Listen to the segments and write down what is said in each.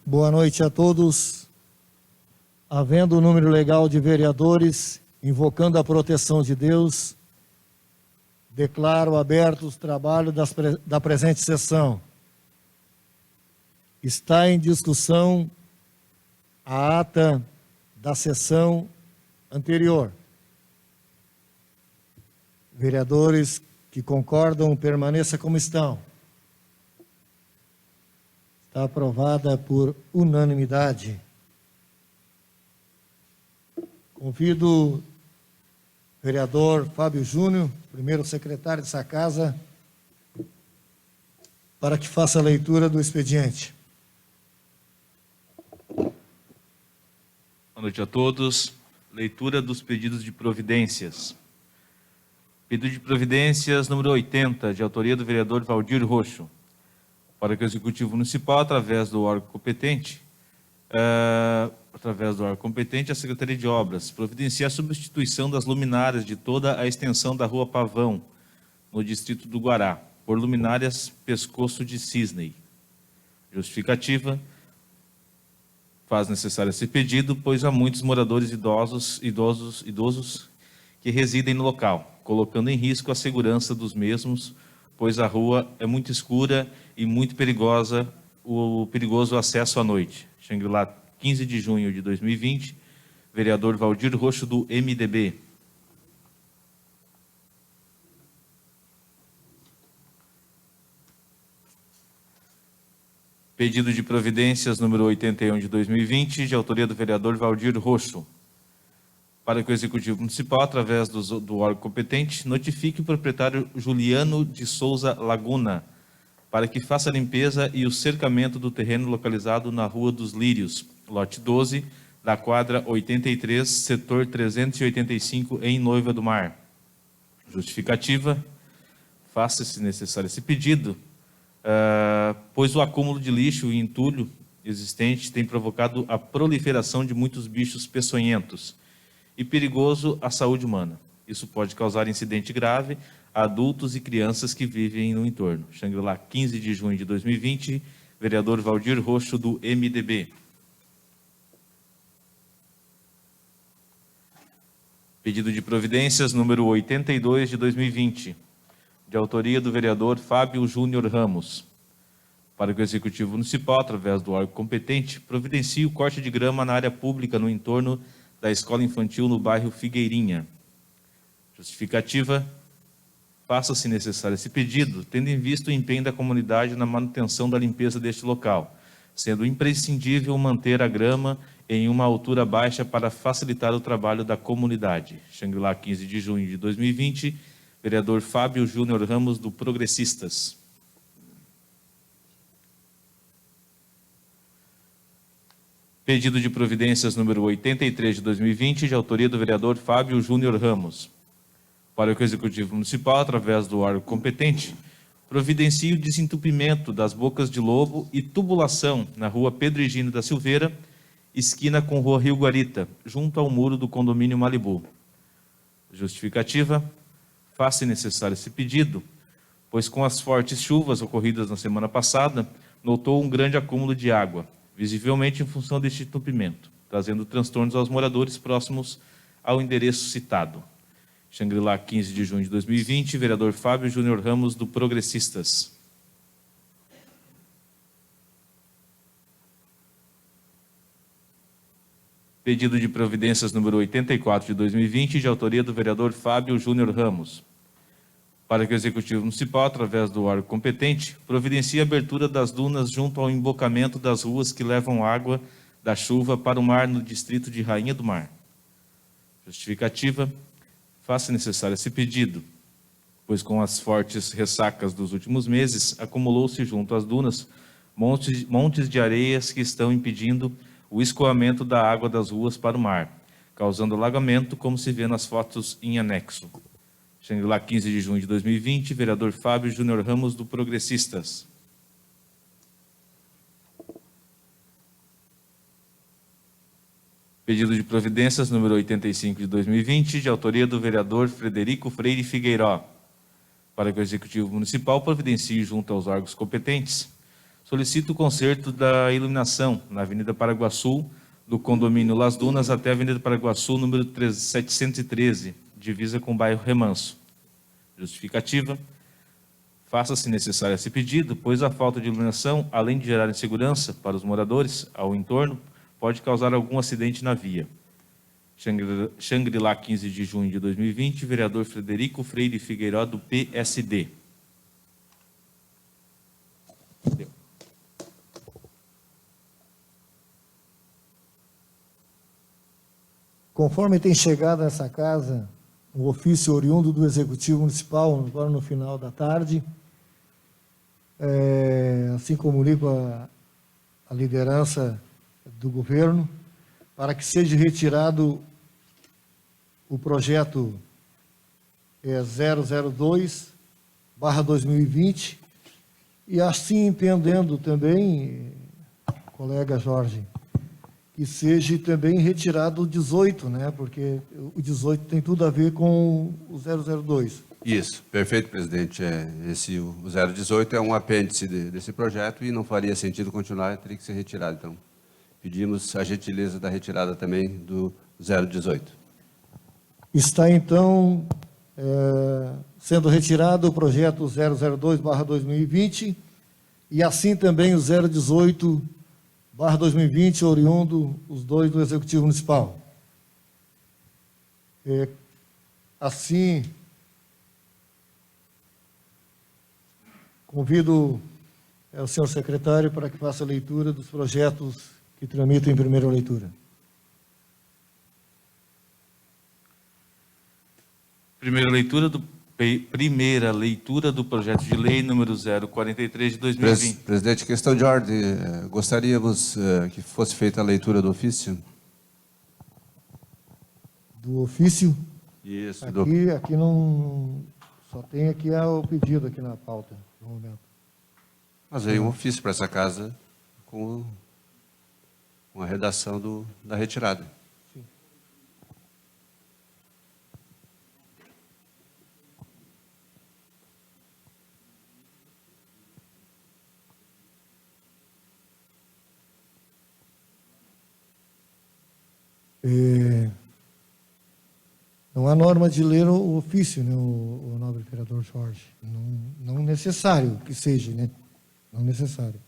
Boa noite a todos. Havendo o número legal de vereadores, invocando a proteção de Deus, declaro abertos os trabalhos da presente sessão. Está em discussão a ata da sessão anterior. Vereadores que concordam, permaneça como estão. Está aprovada por unanimidade. Convido o vereador Fábio Júnior, primeiro secretário dessa casa, para que faça a leitura do expediente. Boa noite a todos. Leitura dos pedidos de providências. Pedido de providências número 80, de autoria do vereador Valdir Roxo, para que o Executivo Municipal, através do órgão competente, a Secretaria de Obras, providenciar a substituição das luminárias de toda a extensão da Rua Pavão, no distrito do Guará, por luminárias Pescoço de Cisne. Justificativa: faz necessário esse pedido, pois há muitos moradores idosos que residem no local, colocando em risco a segurança dos mesmos, pois a rua é muito escura e muito perigosa, o perigoso acesso à noite. Xangri-Lá, 15 de junho de 2020, vereador Valdir Roxo, do MDB. Pedido de providências número 81 de 2020, de autoria do vereador Valdir Roxo, para que o Executivo Municipal, através do órgão competente, notifique o proprietário Juliano de Souza Laguna, para que faça a limpeza e o cercamento do terreno localizado na Rua dos Lírios, lote 12, da quadra 83, setor 385, em Noiva do Mar. Justificativa: faça-se necessário esse pedido, pois o acúmulo de lixo e entulho existente tem provocado a proliferação de muitos bichos peçonhentos e perigoso à saúde humana. Isso pode causar incidente grave a adultos e crianças que vivem no entorno. Xangri-Lá, 15 de junho de 2020, vereador Valdir Roxo, do MDB. Pedido de providências número 82 de 2020, de autoria do vereador Fábio Júnior Ramos, para que o Executivo Municipal, através do órgão competente, providencie o corte de grama na área pública no entorno da escola infantil no bairro Figueirinha. Justificativa: faça-se necessário esse pedido, tendo em vista o empenho da comunidade na manutenção da limpeza deste local, sendo imprescindível manter a grama em uma altura baixa para facilitar o trabalho da comunidade. Xangri-Lá, 15 de junho de 2020, vereador Fábio Júnior Ramos, do Progressistas. Pedido de providências número 83 de 2020, de autoria do vereador Fábio Júnior Ramos, para que o Executivo Municipal, através do órgão competente, providencie o desentupimento das bocas de lobo e tubulação na Rua Pedro Higino da Silveira, esquina com Rua Rio Guarita, junto ao muro do condomínio Malibu. Justificativa: faça necessário esse pedido, pois com as fortes chuvas ocorridas na semana passada, notou um grande acúmulo de água, visivelmente em função deste entupimento, trazendo transtornos aos moradores próximos ao endereço citado. Xangri-Lá, 15 de junho de 2020, vereador Fábio Júnior Ramos, do Progressistas. Pedido de providências número 84 de 2020, de autoria do vereador Fábio Júnior Ramos, para que o Executivo Municipal, através do órgão competente, providencie a abertura das dunas junto ao embocamento das ruas que levam água da chuva para o mar no distrito de Rainha do Mar. Justificativa: faça necessário esse pedido, pois com as fortes ressacas dos últimos meses, acumulou-se junto às dunas montes de areias que estão impedindo o escoamento da água das ruas para o mar, causando alagamento, como se vê nas fotos em anexo. Xangri-Lá, 15 de junho de 2020, vereador Fábio Júnior Ramos, do Progressistas. Pedido de providências número 85 de 2020, de autoria do vereador Frederico Freire Figueiró, para que o Executivo Municipal providencie junto aos órgãos competentes solicita o conserto da iluminação na Avenida Paraguaçu, do condomínio Las Dunas até a Avenida Paraguaçu, número 713, divisa com o bairro Remanso. Justificativa: faça-se necessário esse pedido, pois a falta de iluminação, além de gerar insegurança para os moradores ao entorno, pode causar algum acidente na via. Xangri-Lá, 15 de junho de 2020, vereador Frederico Freire Figueiró, do PSD. Conforme tem chegado a essa casa o ofício oriundo do Executivo Municipal, agora no final da tarde, assim comunico a liderança do governo, para que seja retirado o projeto 002/2020, e assim entendendo também, colega Jorge, que seja também retirado o 18, né? Porque o 18 tem tudo a ver com o 002. Isso, perfeito, presidente. O 018 é um apêndice desse projeto e não faria sentido continuar, teria que ser retirado. Então, pedimos a gentileza da retirada também do 018. Está, então, sendo retirado o projeto 002/2020 e assim também o 018/2020, oriundo os dois do Executivo Municipal. Assim, convido o senhor secretário para que faça a leitura dos projetos que tramitam em primeira leitura. Primeira leitura do projeto de lei número 043 de 2020. Presidente, questão de ordem. Gostaríamos que fosse feita a leitura do ofício. Do ofício? Isso. Aqui não... Só tem aqui o pedido aqui na pauta, no momento. Mas veio um ofício para essa casa com a redação da retirada. Sim. Não há norma de ler o ofício, né, o nobre vereador Jorge. Não necessário que seja, né? Não necessário.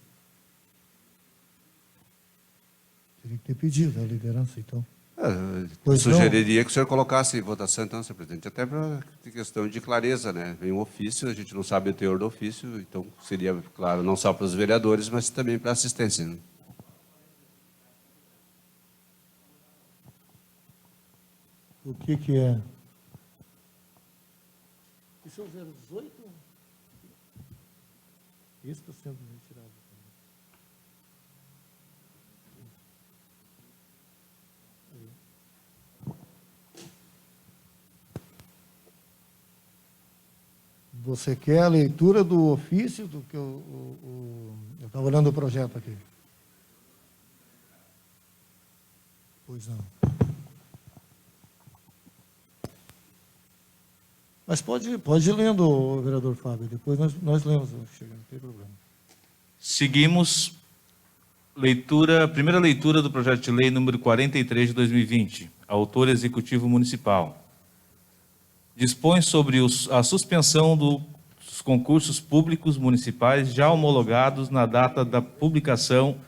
Teria que ter pedido a liderança, então. Eu sugeriria que o senhor colocasse em votação, então, senhor presidente, até para questão de clareza, né? Vem um ofício, a gente não sabe o teor do ofício, então seria, claro, não só para os vereadores, mas também para a assistência, né? O que é? Isso é o 018? Isso está sendo retirado. Você quer a leitura do ofício do que eu estava olhando o projeto aqui? Pois não. Mas pode ir lendo, vereador Fábio, depois nós lemos, não tem problema. Seguimos, primeira leitura do projeto de lei número 43 de 2020, autor Executivo Municipal. Dispõe sobre a suspensão dos concursos públicos municipais já homologados na data da publicação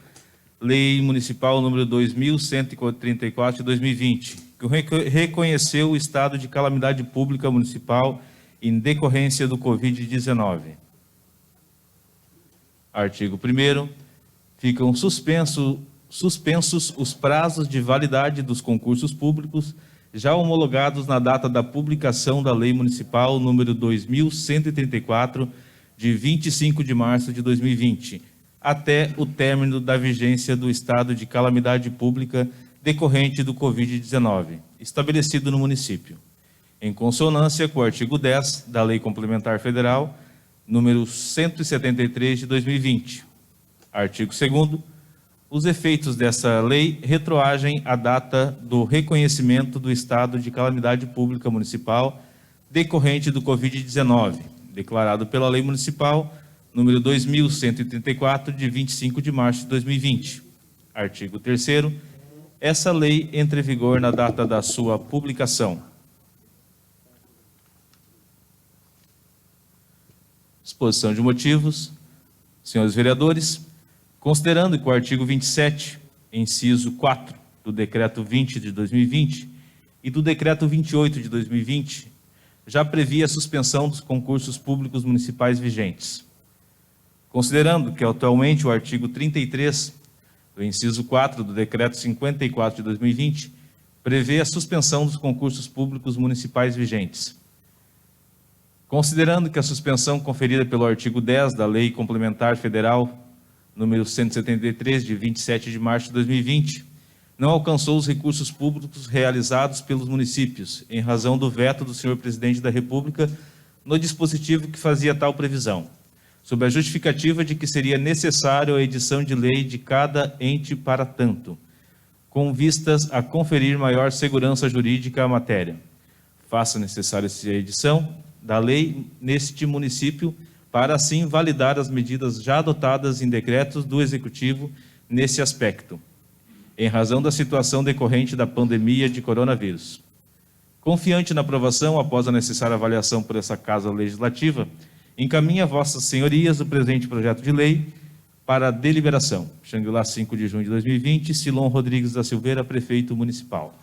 Lei Municipal número 2134 de 2020, que reconheceu o estado de calamidade pública municipal em decorrência do Covid-19. Artigo 1º. Ficam suspensos os prazos de validade dos concursos públicos já homologados na data da publicação da Lei Municipal número 2134, de 25 de março de 2020, até o término da vigência do estado de calamidade pública decorrente do Covid-19, estabelecido no município, em consonância com o artigo 10 da Lei Complementar Federal, número 173 de 2020. Artigo 2º. Os efeitos dessa lei retroagem à data do reconhecimento do estado de calamidade pública municipal decorrente do Covid-19, declarado pela Lei Municipal número 2134, de 25 de março de 2020. Artigo 3º. Essa lei entra em vigor na data da sua publicação. Exposição de motivos. Senhores vereadores, considerando que o artigo 27, inciso 4, do Decreto 20 de 2020 e do Decreto 28 de 2020, já previa a suspensão dos concursos públicos municipais vigentes. Considerando que atualmente o artigo 33, do inciso 4 do Decreto 54 de 2020, prevê a suspensão dos concursos públicos municipais vigentes. Considerando que a suspensão conferida pelo artigo 10 da Lei Complementar Federal, número 173, de 27 de março de 2020, não alcançou os recursos públicos realizados pelos municípios, em razão do veto do senhor Presidente da República no dispositivo que fazia tal previsão, sob a justificativa de que seria necessário a edição de lei de cada ente para tanto, com vistas a conferir maior segurança jurídica à matéria. Faça necessária essa edição da lei neste município, para assim validar as medidas já adotadas em decretos do Executivo nesse aspecto, em razão da situação decorrente da pandemia de coronavírus. Confiante na aprovação, após a necessária avaliação por essa Casa Legislativa, encaminha a vossas senhorias o presente projeto de lei para deliberação. Xangri-Lá, 5 de junho de 2020, Silon Rodrigues da Silveira, Prefeito Municipal.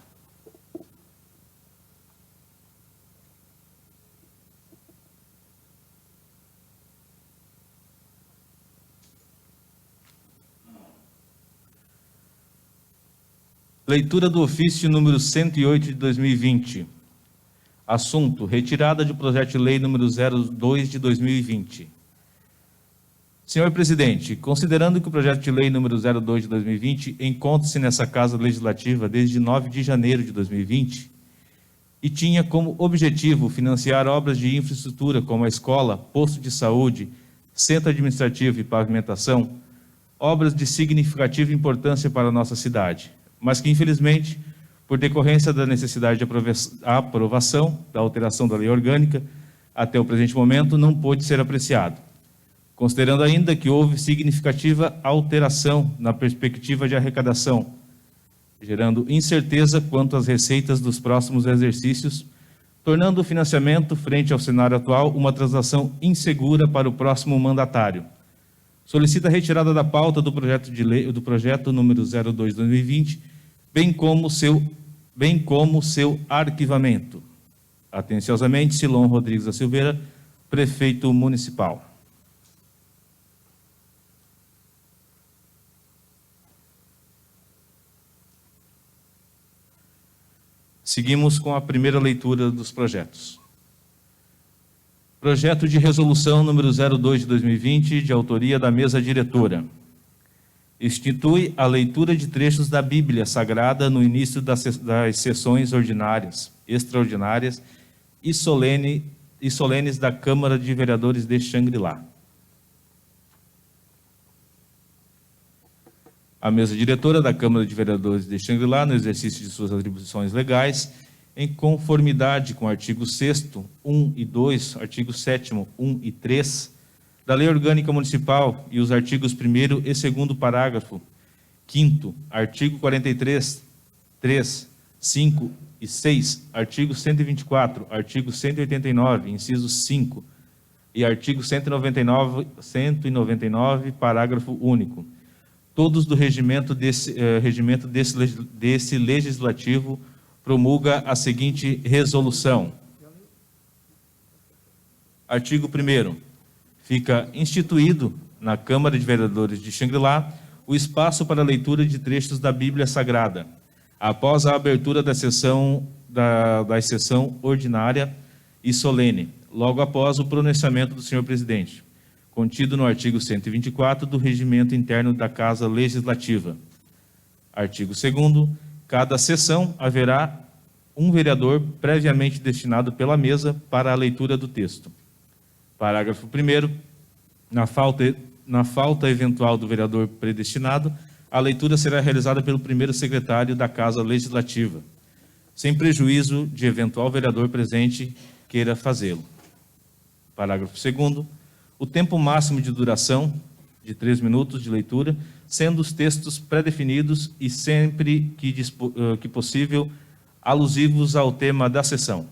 Leitura do ofício número 108 de 2020. Assunto: retirada de projeto de lei número 02 de 2020. Senhor Presidente, considerando que o projeto de lei número 02 de 2020 encontra-se nessa Casa Legislativa desde 9 de janeiro de 2020 e tinha como objetivo financiar obras de infraestrutura como a escola, posto de saúde, centro administrativo e pavimentação, obras de significativa importância para a nossa cidade, mas que, infelizmente, por decorrência da necessidade de aprovação da alteração da lei orgânica, até o presente momento, não pôde ser apreciado. Considerando ainda que houve significativa alteração na perspectiva de arrecadação, gerando incerteza quanto às receitas dos próximos exercícios, tornando o financiamento, frente ao cenário atual, uma transação insegura para o próximo mandatário. Solicita a retirada da pauta do projeto de lei, do projeto número 02/2020, bem como seu arquivamento. Atenciosamente, Silon Rodrigues da Silveira, Prefeito Municipal. Seguimos com a primeira leitura dos projetos. Projeto de resolução número 02 de 2020, de autoria da mesa diretora. Institui a leitura de trechos da Bíblia Sagrada no início das sessões ordinárias, extraordinárias e solenes da Câmara de Vereadores de Xangri-Lá. A mesa diretora da Câmara de Vereadores de Xangri-Lá, no exercício de suas atribuições legais, em conformidade com o artigo 6º, 1 e 2, artigo 7º, 1 e 3, da Lei Orgânica Municipal e os artigos 1º e 2º parágrafo, 5º, artigo 43, 3, 5 e 6, artigo 124, artigo 189, inciso 5, e artigo 199, parágrafo único, todos do regimento desse legislativo, promulga a seguinte resolução. Artigo 1º. Fica instituído na Câmara de Vereadores de Xangri-Lá o espaço para a leitura de trechos da Bíblia Sagrada, após a abertura da sessão ordinária e solene, logo após o pronunciamento do senhor Presidente, contido no artigo 124 do Regimento Interno da Casa Legislativa. Artigo 2º. Cada sessão haverá um vereador previamente destinado pela mesa para a leitura do texto. Parágrafo 1º. Na falta eventual do vereador predestinado, a leitura será realizada pelo primeiro secretário da Casa Legislativa, sem prejuízo de eventual vereador presente queira fazê-lo. Parágrafo 2º. O tempo máximo de duração, de 3 minutos de leitura, sendo os textos pré-definidos e sempre que possível alusivos ao tema da sessão.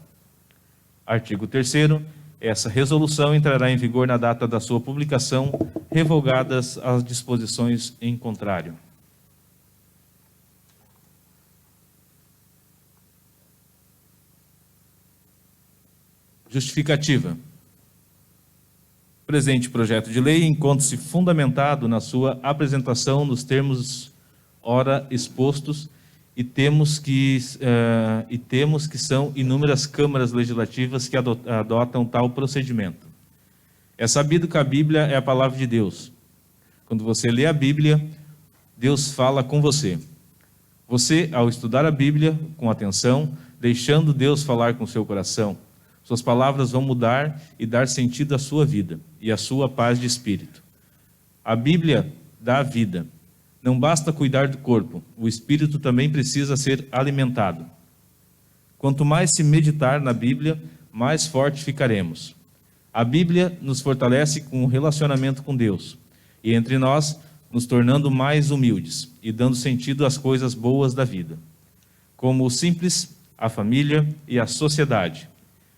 Artigo 3º. Essa resolução entrará em vigor na data da sua publicação, revogadas as disposições em contrário. Justificativa. O presente projeto de lei encontra-se fundamentado na sua apresentação nos termos ora expostos e temos que são inúmeras câmaras legislativas que adotam tal procedimento. É sabido que a Bíblia é a palavra de Deus. Quando você lê a Bíblia, Deus fala com você. Você, ao estudar a Bíblia com atenção, deixando Deus falar com seu coração, suas palavras vão mudar e dar sentido à sua vida e à sua paz de espírito. A Bíblia dá a vida. Não basta cuidar do corpo, o espírito também precisa ser alimentado. Quanto mais se meditar na Bíblia, mais forte ficaremos. A Bíblia nos fortalece com o relacionamento com Deus e entre nós, nos tornando mais humildes e dando sentido às coisas boas da vida, como o simples, a família e a sociedade.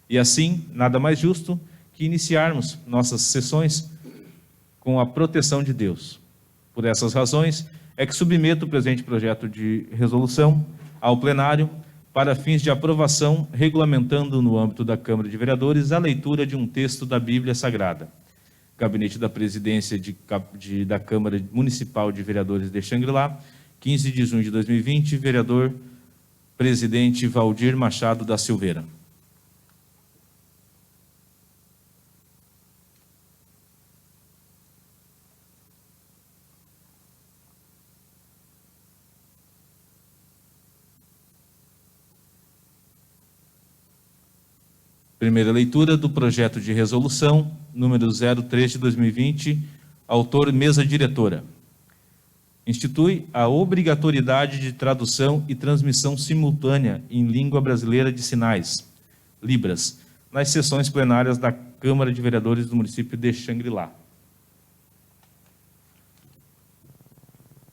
E assim, nada mais justo que iniciarmos nossas sessões com a proteção de Deus. Por essas razões, é que submeto o presente projeto de resolução ao plenário para fins de aprovação, regulamentando no âmbito da Câmara de Vereadores a leitura de um texto da Bíblia Sagrada. Gabinete da Presidência da Câmara Municipal de Vereadores de Xangri-Lá, 15 de junho de 2020, vereador presidente Valdir Machado da Silveira. Primeira leitura do projeto de resolução, número 03 de 2020, autor mesa diretora. Institui a obrigatoriedade de tradução e transmissão simultânea em língua brasileira de sinais, Libras, nas sessões plenárias da Câmara de Vereadores do município de Xangri-Lá.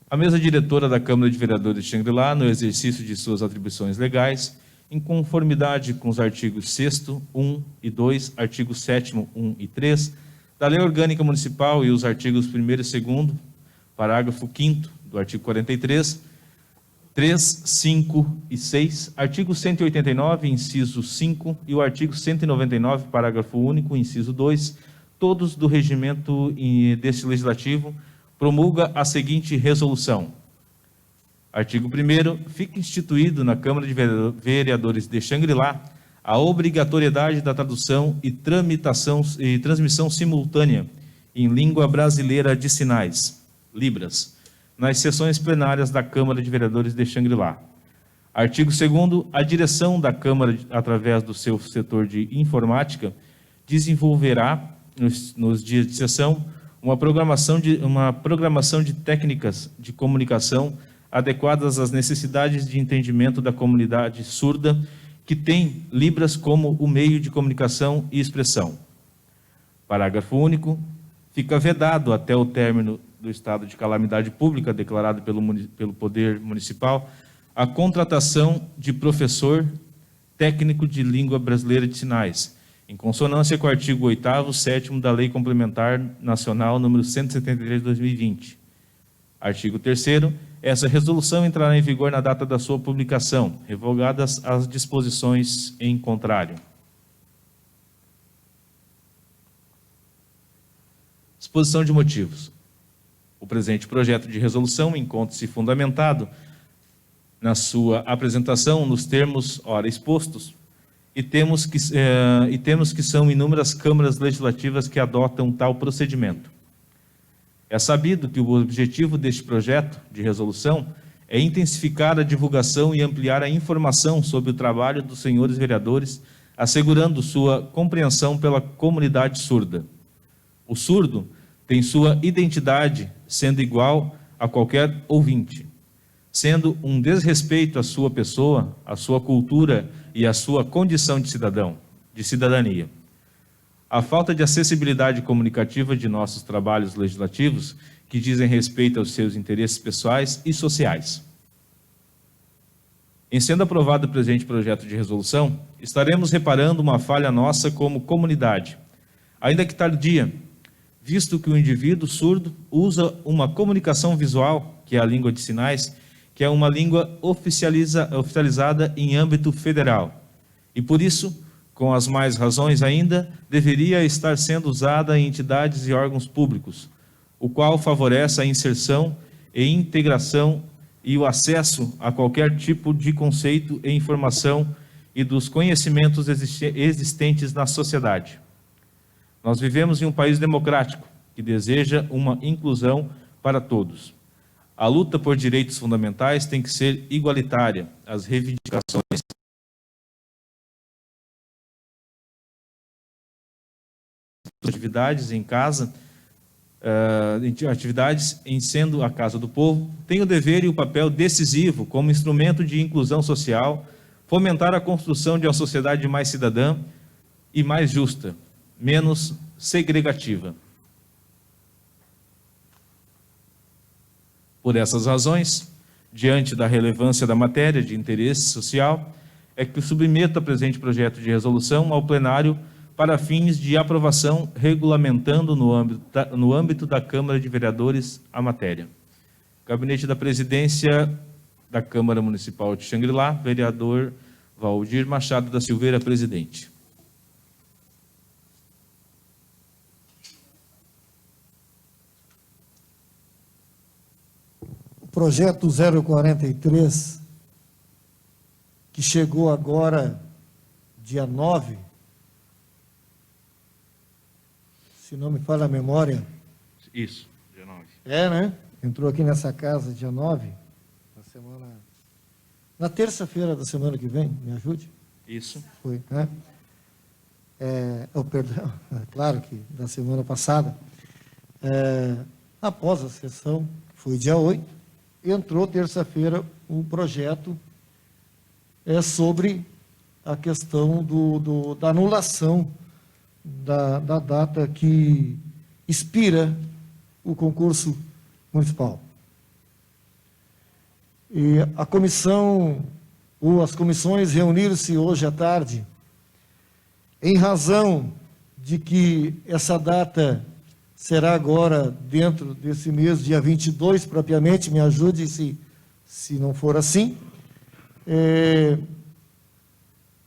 A mesa diretora da Câmara de Vereadores de Xangri-Lá, no exercício de suas atribuições legais, em conformidade com os artigos 6º, 1 e 2, artigos 7º, 1 e 3, da Lei Orgânica Municipal e os artigos 1º e 2º, parágrafo 5º do artigo 43, 3, 5 e 6, artigo 189, inciso 5 e o artigo 199, parágrafo único, inciso 2, todos do regimento deste legislativo, promulga a seguinte resolução. Artigo 1º, fica instituído na Câmara de Vereadores de Xangri-Lá a obrigatoriedade da tradução e transmissão simultânea em língua brasileira de sinais, Libras, nas sessões plenárias da Câmara de Vereadores de Xangri-Lá. Artigo 2º, a direção da Câmara, através do seu setor de informática, desenvolverá, nos dias de sessão, uma programação de técnicas de comunicação adequadas às necessidades de entendimento da comunidade surda, que tem Libras como o meio de comunicação e expressão. Parágrafo único. Fica vedado até o término do estado de calamidade pública declarado pelo Poder Municipal a contratação de professor técnico de língua brasileira de sinais, em consonância com o artigo 8º, 7º da Lei Complementar Nacional número 173 de 2020. Artigo 3º. Essa resolução entrará em vigor na data da sua publicação, revogadas as disposições em contrário. Exposição de motivos. O presente projeto de resolução encontra-se fundamentado na sua apresentação nos termos ora expostos e temos que são inúmeras câmaras legislativas que adotam tal procedimento. É sabido que o objetivo deste projeto de resolução é intensificar a divulgação e ampliar a informação sobre o trabalho dos senhores vereadores, assegurando sua compreensão pela comunidade surda. O surdo tem sua identidade sendo igual a qualquer ouvinte, sendo um desrespeito à sua pessoa, à sua cultura e à sua condição de cidadão, de cidadania. a falta de acessibilidade comunicativa de nossos trabalhos legislativos que dizem respeito aos seus interesses pessoais e sociais. Em sendo aprovado o presente projeto de resolução, estaremos reparando uma falha nossa como comunidade, ainda que tardia, visto que o indivíduo surdo usa uma comunicação visual, que é a língua de sinais, que é uma língua oficializada em âmbito federal. E por isso, com as mais razões ainda, deveria estar sendo usada em entidades e órgãos públicos, o qual favorece a inserção e integração e o acesso a qualquer tipo de conceito e informação e dos conhecimentos existentes na sociedade. Nós vivemos em um país democrático, que deseja uma inclusão para todos. A luta por direitos fundamentais tem que ser igualitária. As reivindicações atividades em casa, atividades em sendo a Casa do Povo, tem o dever e o papel decisivo como instrumento de inclusão social, fomentar a construção de uma sociedade mais cidadã e mais justa, menos segregativa. Por essas razões, diante da relevância da matéria de interesse social, é que submeto o presente projeto de resolução ao plenário para fins de aprovação, regulamentando no âmbito da Câmara de Vereadores a matéria. Gabinete da Presidência da Câmara Municipal de Xangri-Lá, vereador Valdir Machado da Silveira, presidente. O projeto 043, que chegou agora, dia 9, se não me falha a memória. Isso, dia 9. É, né? Entrou aqui nessa casa dia 9, na terça-feira da semana que vem, me ajude? Isso. Foi, né? Perdão, claro que da semana passada. Após a sessão, foi dia 8, entrou terça-feira um projeto sobre a questão da anulação da data que expira o concurso municipal. E a comissão, ou as comissões reuniram-se hoje à tarde, em razão de que essa data será agora dentro desse mês, dia 22, propriamente, me ajude se não for assim.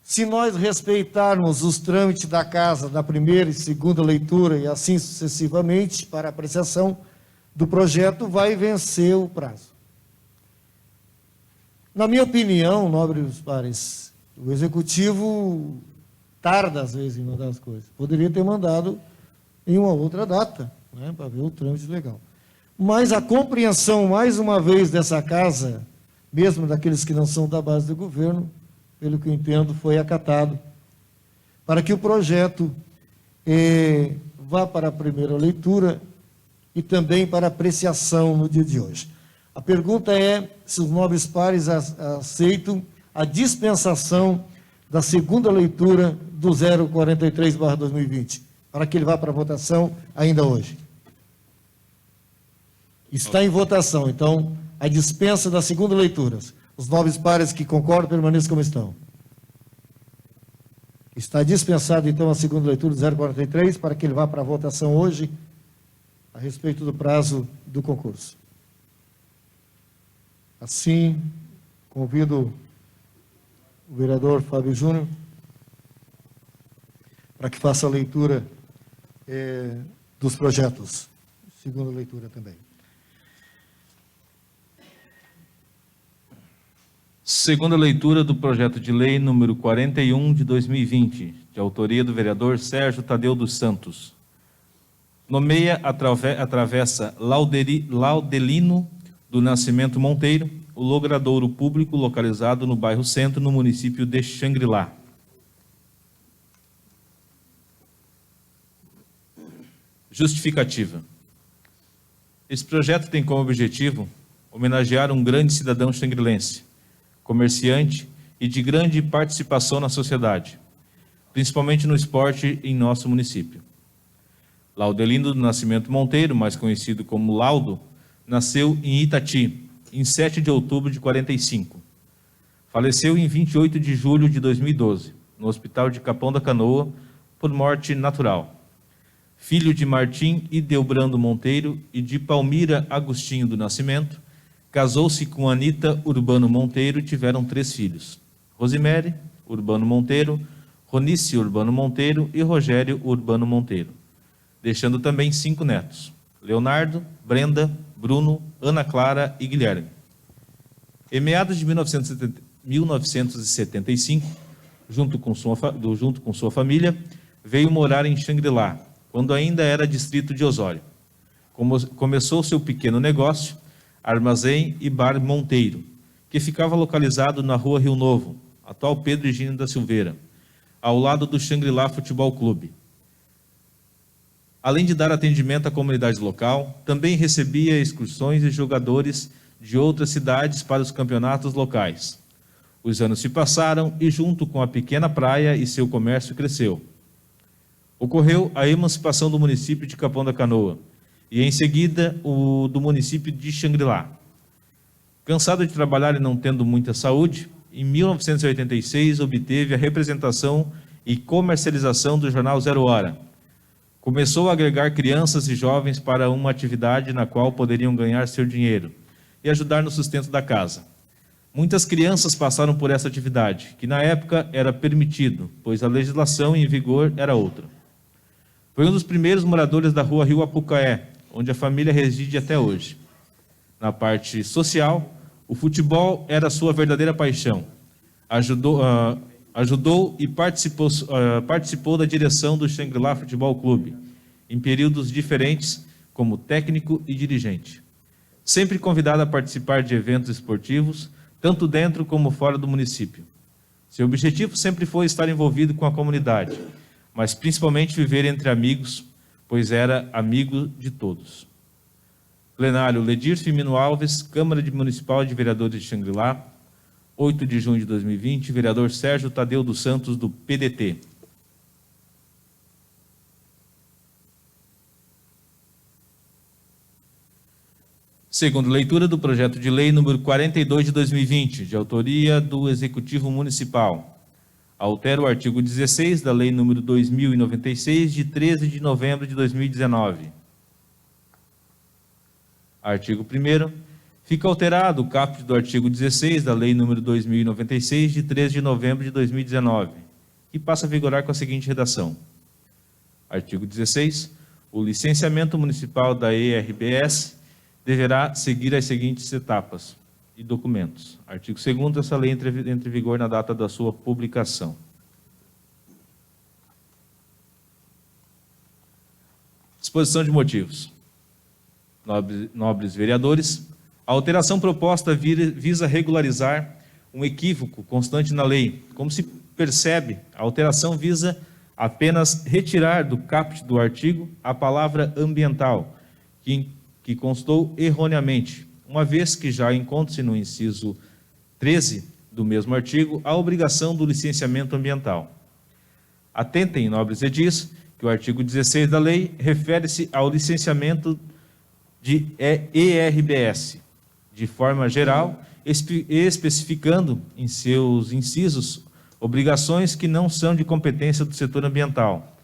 Se nós respeitarmos os trâmites da casa, da primeira e segunda leitura, e assim sucessivamente, para apreciação do projeto, vai vencer o prazo. Na minha opinião, nobres pares, o Executivo tarda, às vezes, em mandar as coisas. Poderia ter mandado em uma outra data, né, para ver o trâmite legal. Mas a compreensão, mais uma vez, dessa casa, mesmo daqueles que não são da base do governo, pelo que eu entendo, foi acatado, para que o projeto vá para a primeira leitura e também para apreciação no dia de hoje. A pergunta é se os nobres pares aceitam a dispensação da segunda leitura do 043/2020, para que ele vá para a votação ainda hoje. Está em votação, então, a dispensa da segunda leitura. Os nobres pares que concordam, permaneçam como estão. Está dispensado, então, a segunda leitura do 043, para que ele vá para a votação hoje, a respeito do prazo do concurso. Assim, convido o vereador Fábio Júnior para que faça a leitura dos projetos. Segunda leitura também. Segunda leitura do projeto de lei número 41 de 2020, de autoria do vereador Sérgio Tadeu dos Santos. Nomeia a travessa Laudelino do Nascimento Monteiro, o logradouro público localizado no bairro Centro, no município de Xangri-Lá. Justificativa. Esse projeto tem como objetivo homenagear um grande cidadão xangrilense, comerciante e de grande participação na sociedade, principalmente no esporte em nosso município. Laudelino do Nascimento Monteiro, mais conhecido como Laudo, nasceu em Itati, em 7 de outubro de 45. Faleceu em 28 de julho de 2012, no Hospital de Capão da Canoa, por morte natural. Filho de Martim e Delbrando Monteiro e de Palmira Agostinho do Nascimento, casou-se com Anita Urbano Monteiro e tiveram 3 filhos: Rosimere Urbano Monteiro, Ronice Urbano Monteiro e Rogério Urbano Monteiro, deixando também 5 netos: Leonardo, Brenda, Bruno, Ana Clara e Guilherme. Em meados de 1975, junto com sua família, veio morar em Xangri-Lá, quando ainda era distrito de Osório. Começou seu pequeno negócio, Armazém e Bar Monteiro, que ficava localizado na rua Rio Novo, atual Pedro Higino da Silveira, ao lado do Xangri-Lá Futebol Clube. Além de dar atendimento à comunidade local, também recebia excursões de jogadores de outras cidades para os campeonatos locais. Os anos se passaram e, junto com a pequena praia e seu comércio, cresceu. Ocorreu a emancipação do município de Capão da Canoa e, em seguida, o do município de Xangri-Lá. Cansado de trabalhar e não tendo muita saúde, em 1986 obteve a representação e comercialização do jornal Zero Hora. Começou a agregar crianças e jovens para uma atividade na qual poderiam ganhar seu dinheiro e ajudar no sustento da casa. Muitas crianças passaram por essa atividade, que na época era permitido, pois a legislação em vigor era outra. Foi um dos primeiros moradores da rua Rio Apucaé, onde a família reside até hoje. Na parte social, o futebol era sua verdadeira paixão. Ajudou e participou da direção do Xangri-Lá Futebol Clube, em períodos diferentes, como técnico e dirigente. Sempre convidado a participar de eventos esportivos, tanto dentro como fora do município. Seu objetivo sempre foi estar envolvido com a comunidade, mas principalmente viver entre amigos, pois era amigo de todos. Plenário Ledir Firmino Alves, Câmara Municipal de Vereadores de Xangri-Lá, 8 de junho de 2020, vereador Sérgio Tadeu dos Santos, do PDT. Segunda leitura do projeto de lei número 42 de 2020, de autoria do Executivo Municipal. Altera o artigo 16 da Lei número 2096, de 13 de novembro de 2019. Artigo 1º. Fica alterado o caput do artigo 16 da Lei número 2096, de 13 de novembro de 2019, que passa a vigorar com a seguinte redação. Artigo 16. O licenciamento municipal da ERBS deverá seguir as seguintes etapas e documentos. Artigo 2º. Essa lei entra em vigor na data da sua publicação. Exposição de motivos. Nobres vereadores, a alteração proposta visa regularizar um equívoco constante na lei. Como se percebe, a alteração visa apenas retirar do caput do artigo a palavra ambiental, que constou erroneamente, uma vez que já encontra-se no inciso 13 do mesmo artigo a obrigação do licenciamento ambiental. Atentem, nobres edis, que o artigo 16 da lei refere-se ao licenciamento de ERBS, de forma geral, especificando em seus incisos obrigações que não são de competência do setor ambiental,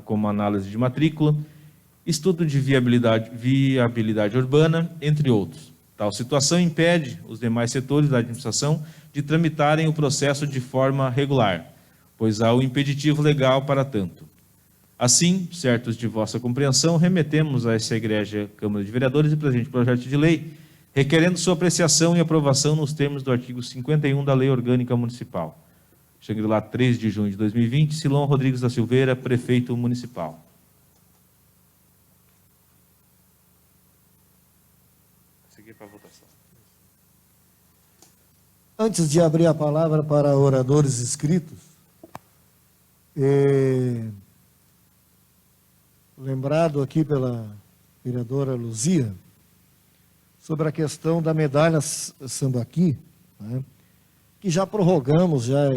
como análise de matrícula, estudo de viabilidade urbana, entre outros. Tal situação impede os demais setores da administração de tramitarem o processo de forma regular, pois há o impeditivo legal para tanto. Assim, certos de vossa compreensão, remetemos a essa egrégia Câmara de Vereadores o presente projeto de lei, requerendo sua apreciação e aprovação nos termos do artigo 51 da Lei Orgânica Municipal. Xangri-Lá, 3 de junho de 2020, Silon Rodrigues da Silveira, Prefeito Municipal. Seguir para a votação. Antes de abrir a palavra para oradores inscritos, lembrado aqui pela vereadora Luzia, sobre a questão da medalha Sambaqui, né, que já prorrogamos já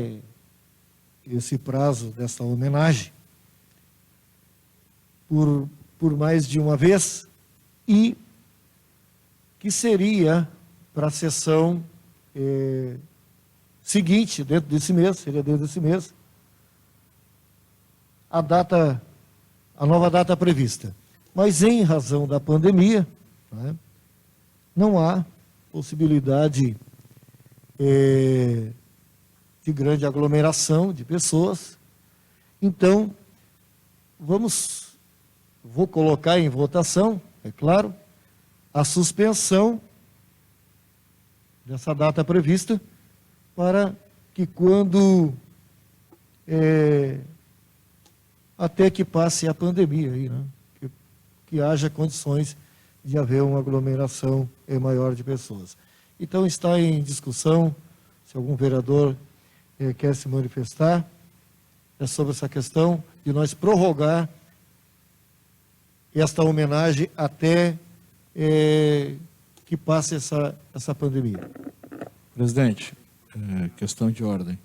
esse prazo dessa homenagem por mais de uma vez, e que seria para a sessão seguinte, dentro desse mês, seria dentro desse mês, a nova data prevista. Mas em razão da pandemia, né, não há possibilidade de grande aglomeração de pessoas. Então, vou colocar em votação, é claro, a suspensão dessa data prevista, para que quando até que passe a pandemia aí, né, que haja condições de haver uma aglomeração maior de pessoas. Então está em discussão, se algum vereador quer se manifestar, sobre essa questão de nós prorrogar esta homenagem até que passe essa pandemia. Presidente, questão de ordem.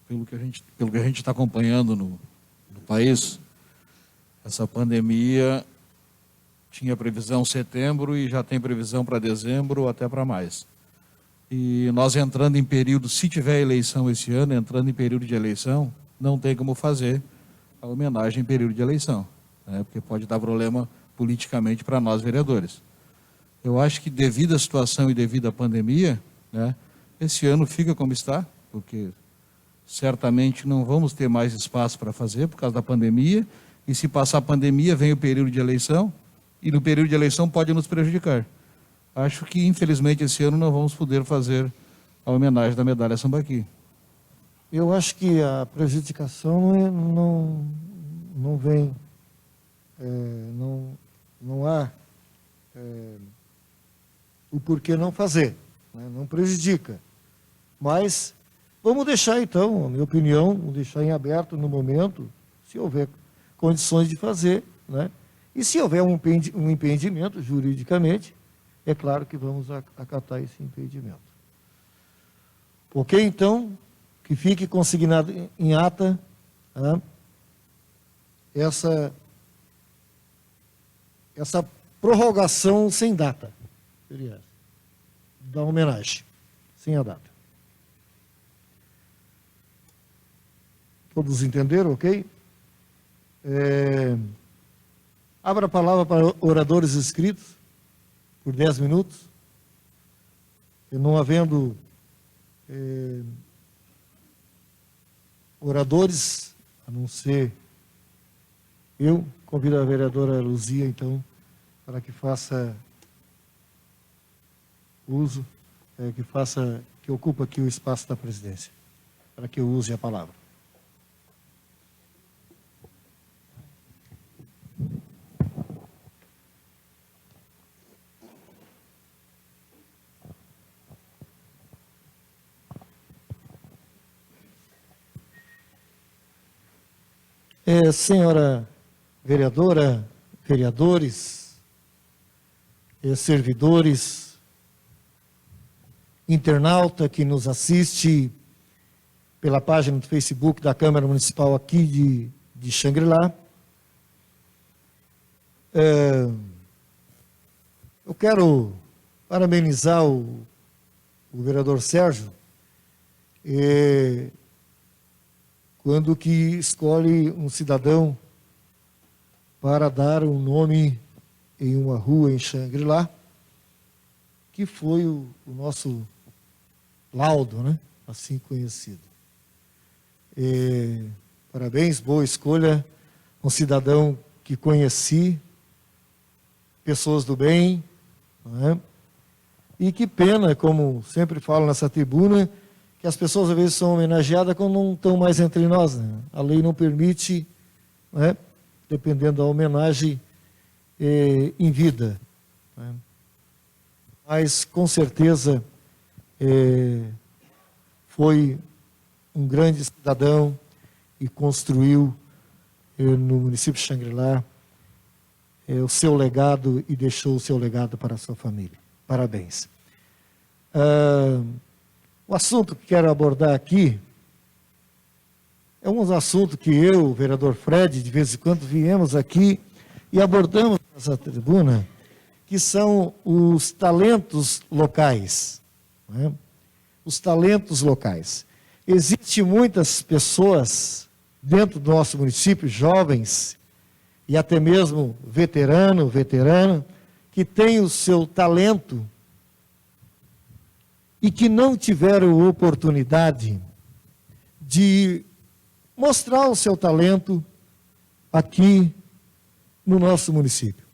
Pelo que a gente está acompanhando no país, essa pandemia tinha previsão setembro e já tem previsão para dezembro ou até para mais. E nós entrando em período, se tiver eleição esse ano, entrando em período de eleição, não tem como fazer a homenagem em período de eleição, né, porque pode dar problema politicamente para nós vereadores. Eu acho que devido à situação e devido à pandemia, né, esse ano fica como está, porque certamente não vamos ter mais espaço para fazer por causa da pandemia, e se passar a pandemia vem o período de eleição, e no período de eleição pode nos prejudicar. Acho que, infelizmente, esse ano não vamos poder fazer a homenagem da medalha Sambaqui. Eu acho que a prejudicação não vem, não há o porquê não fazer, né? Não prejudica. Mas vamos deixar, então, a minha opinião, vamos deixar em aberto no momento, se houver condições de fazer, né? E se houver um impedimento juridicamente, é claro que vamos acatar esse impedimento. Ok, então, que fique consignado em ata, né, essa prorrogação sem data, seria essa, da homenagem, sem a data. Todos entenderam, ok? Abra a palavra para oradores inscritos por 10 minutos. E não havendo oradores, a não ser eu, convido a vereadora Luzia, então, para que faça uso, que ocupa aqui o espaço da presidência, para que eu use a palavra. Senhora vereadora, vereadores, servidores, internauta que nos assiste pela página do Facebook da Câmara Municipal aqui de Xangri-Lá, eu quero parabenizar o vereador Sérgio, quando que escolhe um cidadão para dar um nome em uma rua em Xangri-Lá, que foi o nosso Laudo, né? Assim conhecido. Parabéns, boa escolha, um cidadão que conheci, pessoas do bem, não é? E que pena, como sempre falo nessa tribuna, que as pessoas às vezes são homenageadas quando não estão mais entre nós, né? A lei não permite, né? Dependendo da homenagem em vida, né? Mas com certeza foi um grande cidadão e construiu no município de Xangri-Lá o seu legado e deixou o seu legado para a sua família. Parabéns. O assunto que quero abordar aqui é um assunto que eu, o vereador Fred, de vez em quando viemos aqui e abordamos nessa tribuna, que são os talentos locais. Né? Os talentos locais. Existem muitas pessoas dentro do nosso município, jovens e até mesmo veterana, que têm o seu talento e que não tiveram oportunidade de mostrar o seu talento aqui no nosso município.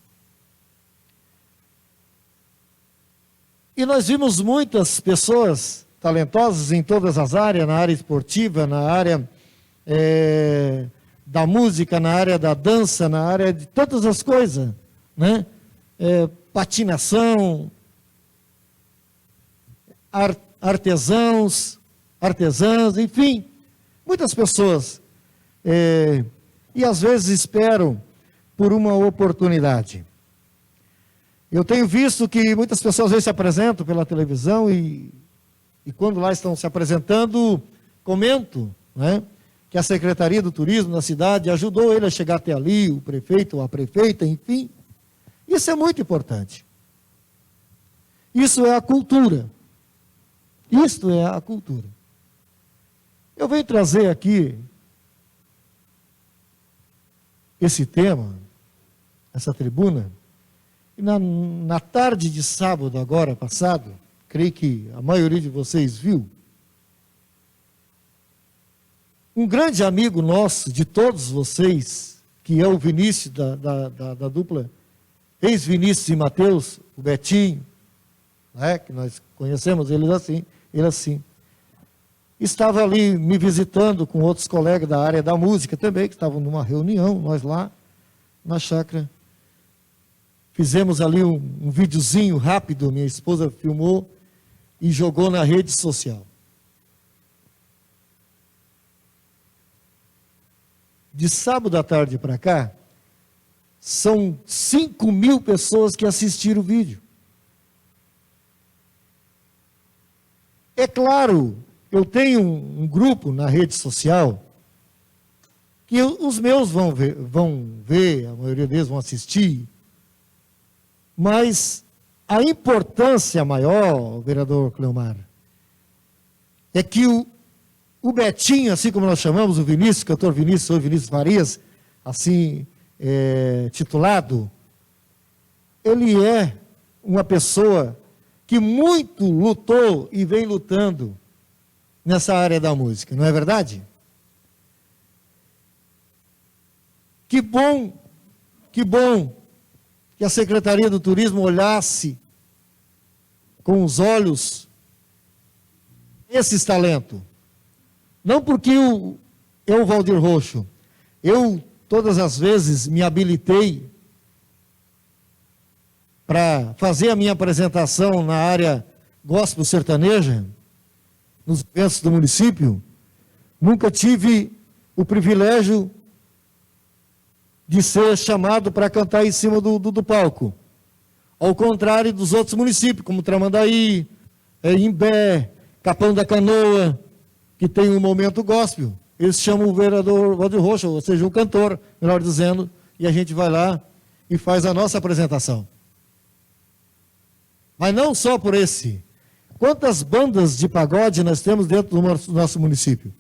E nós vimos muitas pessoas talentosas em todas as áreas, na área esportiva, na área da música, na área da dança, na área de todas as coisas, né? Patinação, artesãs, enfim, muitas pessoas. E às vezes esperam por uma oportunidade. Eu tenho visto que muitas pessoas às vezes se apresentam pela televisão e quando lá estão se apresentando, comento, né, que a Secretaria do Turismo da cidade ajudou ele a chegar até ali, o prefeito ou a prefeita, enfim. Isso é muito importante. Isso é a cultura. Isto é a cultura. Eu venho trazer aqui esse tema, essa tribuna, e na tarde de sábado agora passado, creio que a maioria de vocês viu, um grande amigo nosso, de todos vocês, que é o Vinícius da dupla, ex-Vinícius e Mateus, o Betinho, né, que nós conhecemos ele assim, estava ali me visitando com outros colegas da área da música também, que estavam numa reunião, nós lá na chácara. Fizemos ali um videozinho rápido, minha esposa filmou e jogou na rede social. De sábado à tarde para cá, são 5.000 pessoas que assistiram o vídeo. É claro, eu tenho um grupo na rede social que os meus vão ver, a maioria deles vão assistir, mas a importância maior, vereador Cleomar, é que o Betinho, assim como nós chamamos o Vinícius, o cantor Vinícius, ou Vinícius Farias, assim titulado, ele é uma pessoa que muito lutou e vem lutando nessa área da música, não é verdade? Que bom que a Secretaria do Turismo olhasse com os olhos esses talentos. Não porque eu, Valdir Roxo, eu todas as vezes me habilitei para fazer a minha apresentação na área gospel sertaneja, nos eventos do município, nunca tive o privilégio de ser chamado para cantar em cima do palco. Ao contrário dos outros municípios, como Tramandaí, Imbé, Capão da Canoa, que tem um momento gospel. Eles chamam o vereador Valdir Roxo, ou seja, o cantor, melhor dizendo, e a gente vai lá e faz a nossa apresentação. Mas não só por esse. Quantas bandas de pagode nós temos dentro do nosso município?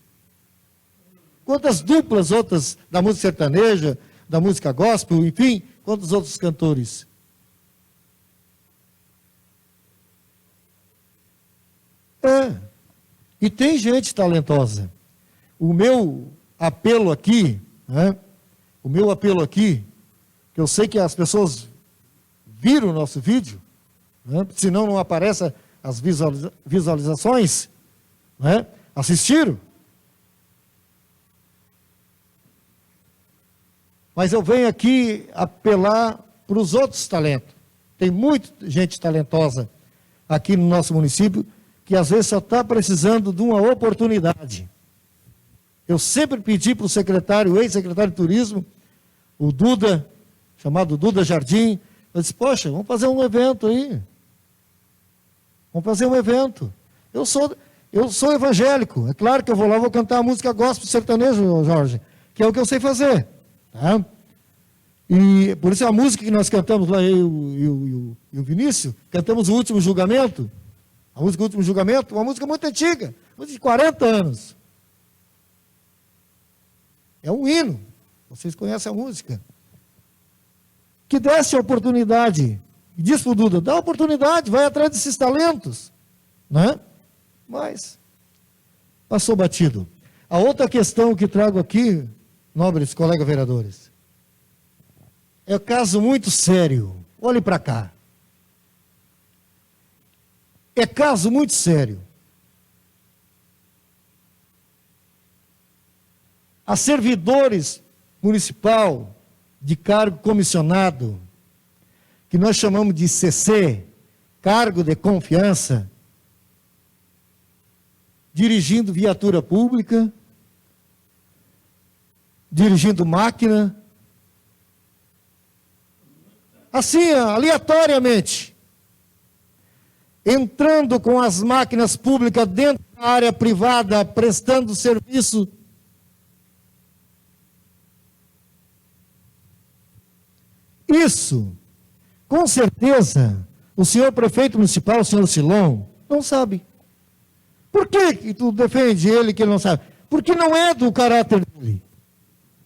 Quantas duplas outras da música sertaneja, da música gospel, enfim, quantos outros cantores? E tem gente talentosa. O meu apelo aqui, que eu sei que as pessoas viram o nosso vídeo, senão não aparecem as visualizações, assistiram. Mas eu venho aqui apelar para os outros talentos. Tem muita gente talentosa aqui no nosso município que às vezes só está precisando de uma oportunidade. Eu sempre pedi para o secretário, ex-secretário de Turismo, o Duda, chamado Duda Jardim, eu disse, poxa, vamos fazer um evento aí. Vamos fazer um evento. Eu sou evangélico, é claro que eu vou lá, vou cantar a música gospel sertanejo, Jorge, que é o que eu sei fazer. Tá? E por isso a música que nós cantamos lá, eu e o Vinícius, cantamos o Último Julgamento, a música Último Julgamento, uma música muito antiga, música de 40 anos. É um hino, vocês conhecem a música. Que desse a oportunidade, e diz para o Duda, dá oportunidade, vai atrás desses talentos, né? Mas passou batido. A outra questão que trago aqui, nobres colegas vereadores, é um caso muito sério. Olhe para cá. É caso muito sério. A servidores municipal de cargo comissionado, que nós chamamos de CC, cargo de confiança, dirigindo viatura pública, dirigindo máquina, assim, aleatoriamente, entrando com as máquinas públicas dentro da área privada, prestando serviço. Isso, com certeza, o senhor prefeito municipal, o senhor Silon, não sabe. Por que tu defende ele que ele não sabe? Porque não é do caráter dele.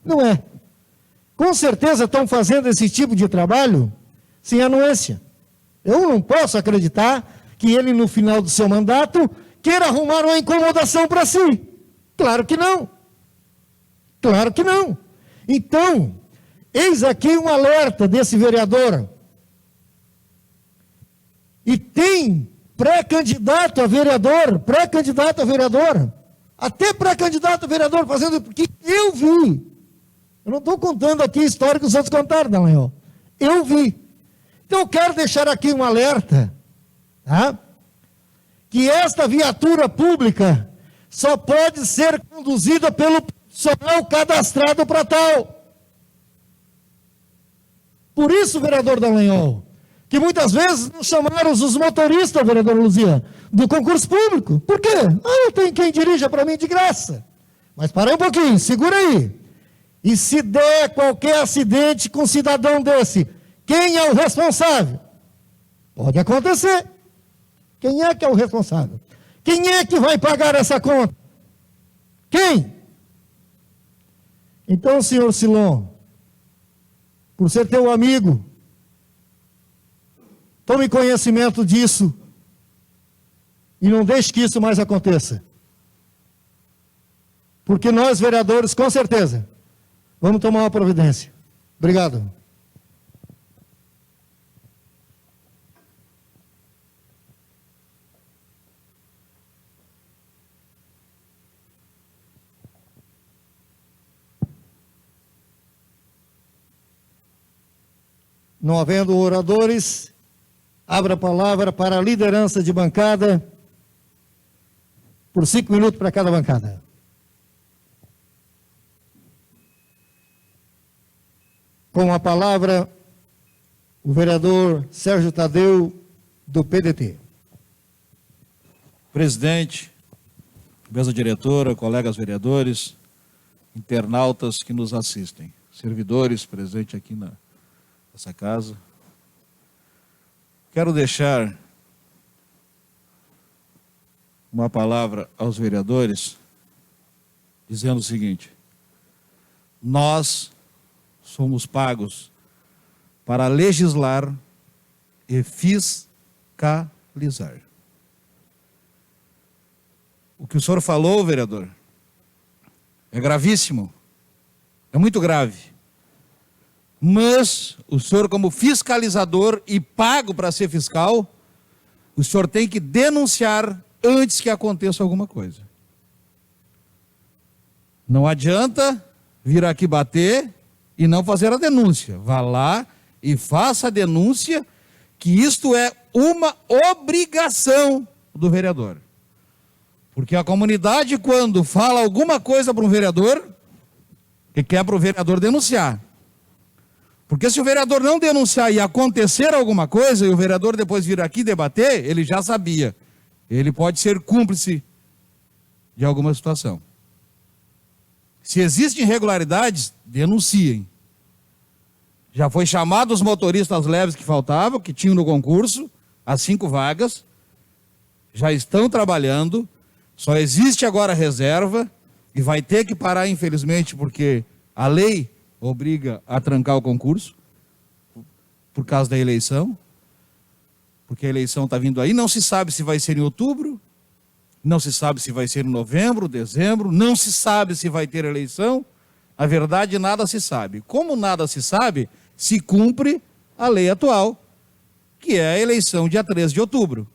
Não é. Com certeza estão fazendo esse tipo de trabalho sem anuência. Eu não posso acreditar que ele, no final do seu mandato, queira arrumar uma incomodação para si. Claro que não. Claro que não. Então, eis aqui um alerta desse vereador. E tem pré-candidato a vereador, até pré-candidato a vereador fazendo, porque eu vi. Eu não estou contando aqui a história que os outros contaram, Dallagnol. Eu vi. Então eu quero deixar aqui um alerta, tá? Que esta viatura pública só pode ser conduzida pelo profissional cadastrado para tal. Por isso, vereador Dallagnol, que muitas vezes não chamaram os motoristas, vereador Luzia, do concurso público. Por quê? Não tem quem dirija para mim de graça. Mas para um pouquinho, segura aí. E se der qualquer acidente com um cidadão desse, quem é o responsável? Pode acontecer. Quem é que é o responsável? Quem é que vai pagar essa conta? Quem? Então, senhor Silon, por ser teu amigo, tome conhecimento disso e não deixe que isso mais aconteça. Porque nós, vereadores, com certeza, vamos tomar uma providência. Obrigado. Não havendo oradores, abra a palavra para a liderança de bancada, por 5 minutos para cada bancada. Com a palavra, o vereador Sérgio Tadeu, do PDT. Presidente, mesa diretora, colegas vereadores, internautas que nos assistem, servidores presentes aqui nessa casa. Quero deixar uma palavra aos vereadores, dizendo o seguinte: nós somos pagos para legislar e fiscalizar. O que o senhor falou, vereador, é gravíssimo, é muito grave. Mas o senhor, como fiscalizador e pago para ser fiscal, o senhor tem que denunciar antes que aconteça alguma coisa. Não adianta vir aqui bater e não fazer a denúncia. Vá lá e faça a denúncia, que isto é uma obrigação do vereador. Porque a comunidade, quando fala alguma coisa para um vereador, que quer para o vereador denunciar. Porque se o vereador não denunciar e acontecer alguma coisa, e o vereador depois vir aqui debater, ele já sabia. Ele pode ser cúmplice de alguma situação. Se existem irregularidades, denunciem. Já foi chamado os motoristas leves que faltavam, que tinham no concurso, as 5 vagas, já estão trabalhando, só existe agora reserva, e vai ter que parar, infelizmente, porque a lei obriga a trancar o concurso, por causa da eleição, porque a eleição está vindo aí, não se sabe se vai ser em outubro, não se sabe se vai ser em novembro, dezembro, não se sabe se vai ter eleição, a verdade, nada se sabe. Como nada se sabe, se cumpre a lei atual, que é a eleição dia 13 de outubro.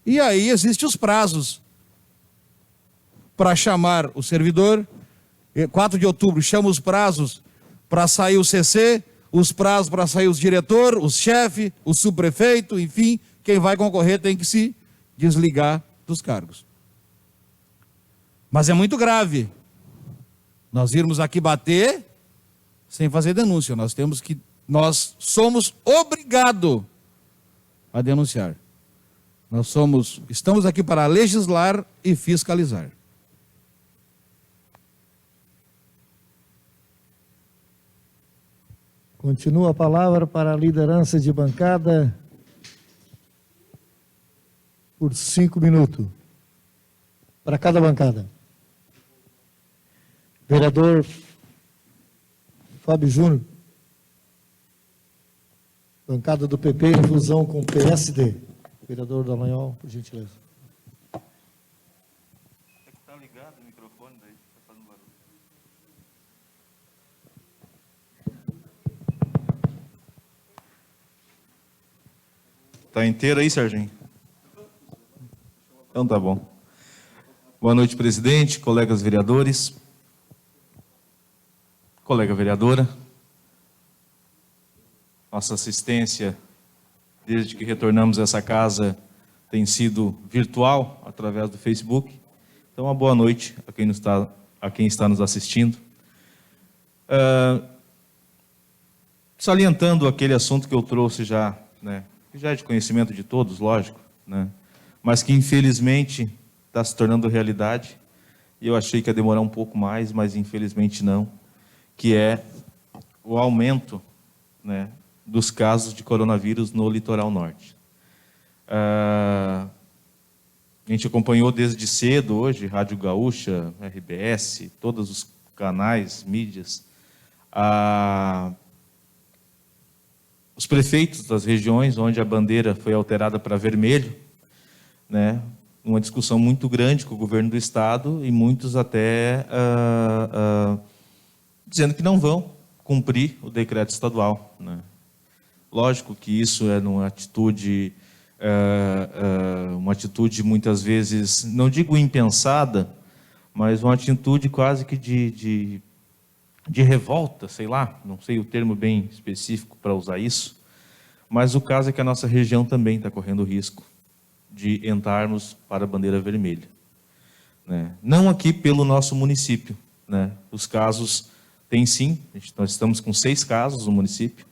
E aí existem os prazos para chamar o servidor. 4 de outubro chama os prazos para sair o CC, os prazos para sair os diretor, os chefe, o subprefeito, enfim, quem vai concorrer tem que se desligar dos cargos. Mas é muito grave nós irmos aqui bater sem fazer denúncia. Nós somos obrigados a denunciar. Estamos aqui para legislar e fiscalizar. Continua a palavra para a liderança de bancada por 5 minutos, para cada bancada. Vereador Fábio Júnior, bancada do PP em fusão com o PSD. Vereador Dallagnol, por gentileza. Está ligado o microfone daí, está fazendo barulho. Está inteiro aí, Serginho? Então tá bom. Boa noite, presidente, colegas vereadores, colega vereadora. Nossa assistência, desde que retornamos a essa casa, tem sido virtual, através do Facebook. Então, uma boa noite a quem está nos assistindo. Salientando aquele assunto que eu trouxe já, né, que já é de conhecimento de todos, lógico, né, mas que infelizmente está se tornando realidade, e eu achei que ia demorar um pouco mais, mas infelizmente não, que é o aumento, né, dos casos de coronavírus no litoral norte. A gente acompanhou desde cedo hoje, Rádio Gaúcha, RBS, todos os canais, mídias, os prefeitos das regiões onde a bandeira foi alterada para vermelho, né, uma discussão muito grande com o governo do estado, e muitos até dizendo que não vão cumprir o decreto estadual, né. Lógico que isso é uma atitude muitas vezes, não digo impensada, mas uma atitude quase que de revolta, sei lá, não sei o termo bem específico para usar isso, mas o caso é que a nossa região também está correndo risco de entrarmos para a bandeira vermelha, né? Não aqui pelo nosso município, né? Os casos tem sim, nós estamos com 6 casos no município,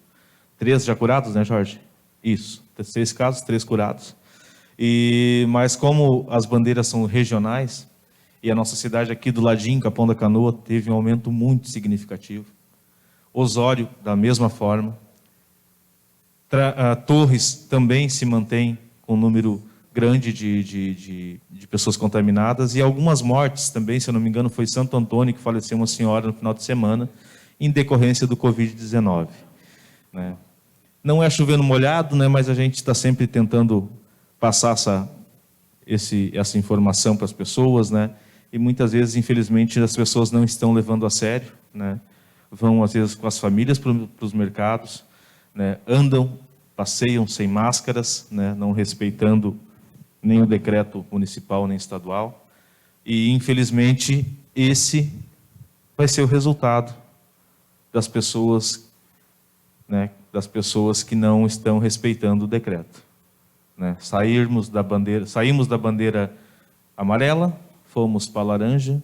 3 já curados, né, Jorge? Isso, 6 casos, 3 curados. Mas como as bandeiras são regionais, e a nossa cidade aqui do ladinho, Capão da Canoa, teve um aumento muito significativo. Osório, da mesma forma. Torres também se mantém com um número grande de pessoas contaminadas, e algumas mortes também, se eu não me engano, foi Santo Antônio, que faleceu uma senhora no final de semana, em decorrência do Covid-19. Né? Não é chovendo molhado, né, mas a gente está sempre tentando passar essa informação para as pessoas, né? E muitas vezes, infelizmente, as pessoas não estão levando a sério, né? Vão, às vezes, com as famílias para os mercados, né? Andam, passeiam sem máscaras, né? Não respeitando nem o decreto municipal nem estadual. E, infelizmente, esse vai ser o resultado das pessoas, né? Das pessoas que não estão respeitando o decreto, né? Saímos da bandeira amarela, fomos para a laranja,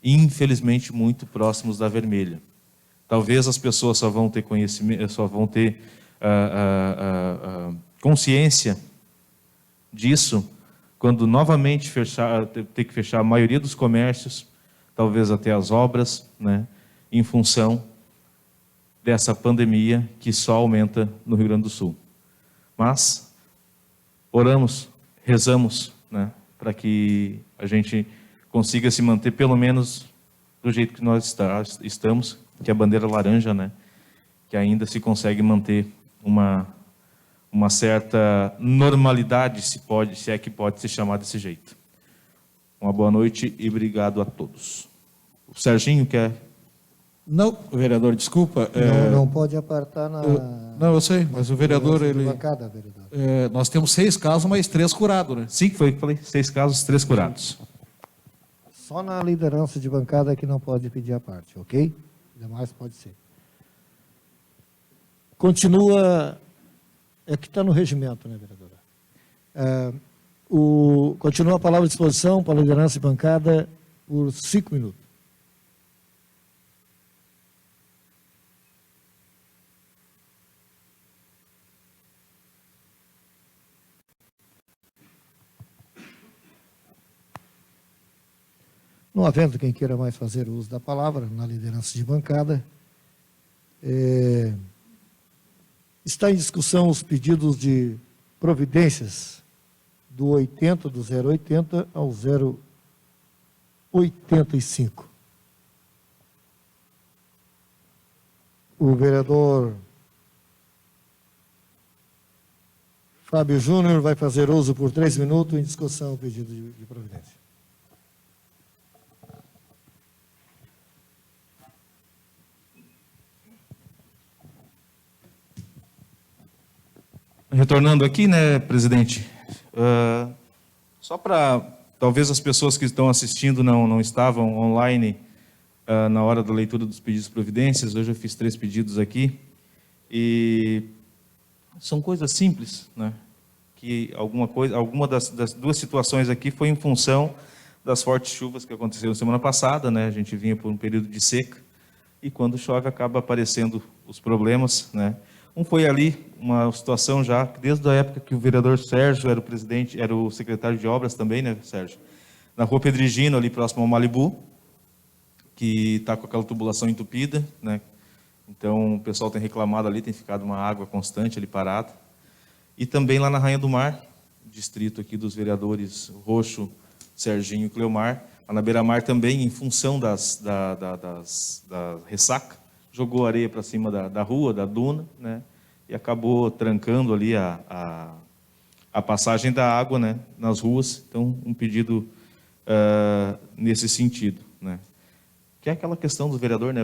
e infelizmente muito próximos da vermelha. Talvez as pessoas só vão ter conhecimento, só vão ter consciência disso quando novamente ter que fechar a maioria dos comércios, talvez até as obras, né, em função dessa pandemia que só aumenta no Rio Grande do Sul. Mas oramos, rezamos, né, para que a gente consiga se manter pelo menos do jeito que nós estamos, que é a bandeira laranja, né, que ainda se consegue manter uma certa normalidade, se é que pode se chamar desse jeito. Uma boa noite e obrigado a todos. O Serginho quer... Não, vereador, desculpa. Não pode apartar na... Não, eu sei, mas o vereador, ele... Bancada, vereador. Nós temos 6 casos, mas 3 curados, né? Sim, foi o que falei, 6 casos, 3 curados. Só na liderança de bancada que não pode pedir a parte, ok? Demais pode ser. Continua... É que está no regimento, né, vereadora? Continua a palavra à disposição para a liderança de bancada por 5 minutos. Não havendo quem queira mais fazer uso da palavra na liderança de bancada, está em discussão os pedidos de providências do 080 ao 085. O vereador Fábio Júnior vai fazer uso por 3 minutos em discussão o pedido de providência. Retornando aqui, né, presidente, só para, talvez as pessoas que estão assistindo não estavam online na hora da leitura dos pedidos de providências, hoje eu fiz 3 pedidos aqui, e são coisas simples, né, que alguma das 2 situações aqui foi em função das fortes chuvas que aconteceram semana passada, né, a gente vinha por um período de seca, e quando chove acaba aparecendo os problemas, né. Um foi ali, uma situação já, desde a época que o vereador Sérgio era o secretário de obras também, né, Sérgio? Na rua Pedrigino, ali próximo ao Malibu, que está com aquela tubulação entupida, né? Então, o pessoal tem reclamado ali, tem ficado uma água constante ali parada. E também lá na Rainha do Mar, distrito aqui dos vereadores Roxo, Serginho e Cleomar, lá na beira-mar também, em função da ressaca, jogou areia para cima da rua, da duna, né? E acabou trancando ali a passagem da água, né, nas ruas. Então, um pedido nesse sentido, né? Que é aquela questão do vereador, né,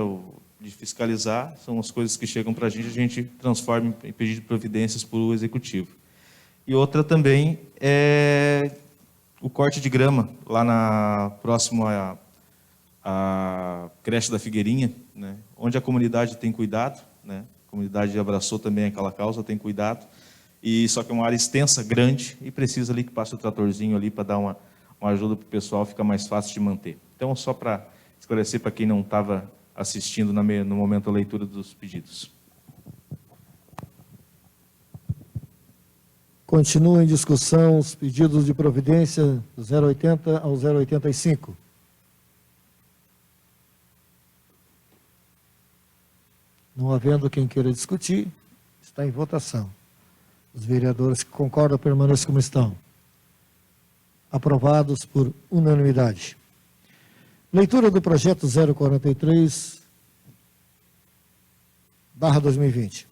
de fiscalizar, são as coisas que chegam para a gente transforma em pedido de providências para o executivo. E outra também é o corte de grama, lá próximo a creche da Figueirinha, né, onde a comunidade tem cuidado, né, a comunidade abraçou também aquela causa, tem cuidado, e só que é uma área extensa, grande, e precisa ali que passe o tratorzinho ali para dar uma ajuda para o pessoal, fica mais fácil de manter. Então, só para esclarecer para quem não estava assistindo no momento da leitura dos pedidos. Continua em discussão os pedidos de providência do 080 ao 085. Não havendo quem queira discutir, está em votação. Os vereadores que concordam permaneçam como estão. Aprovados por unanimidade. Leitura do projeto 043/2020.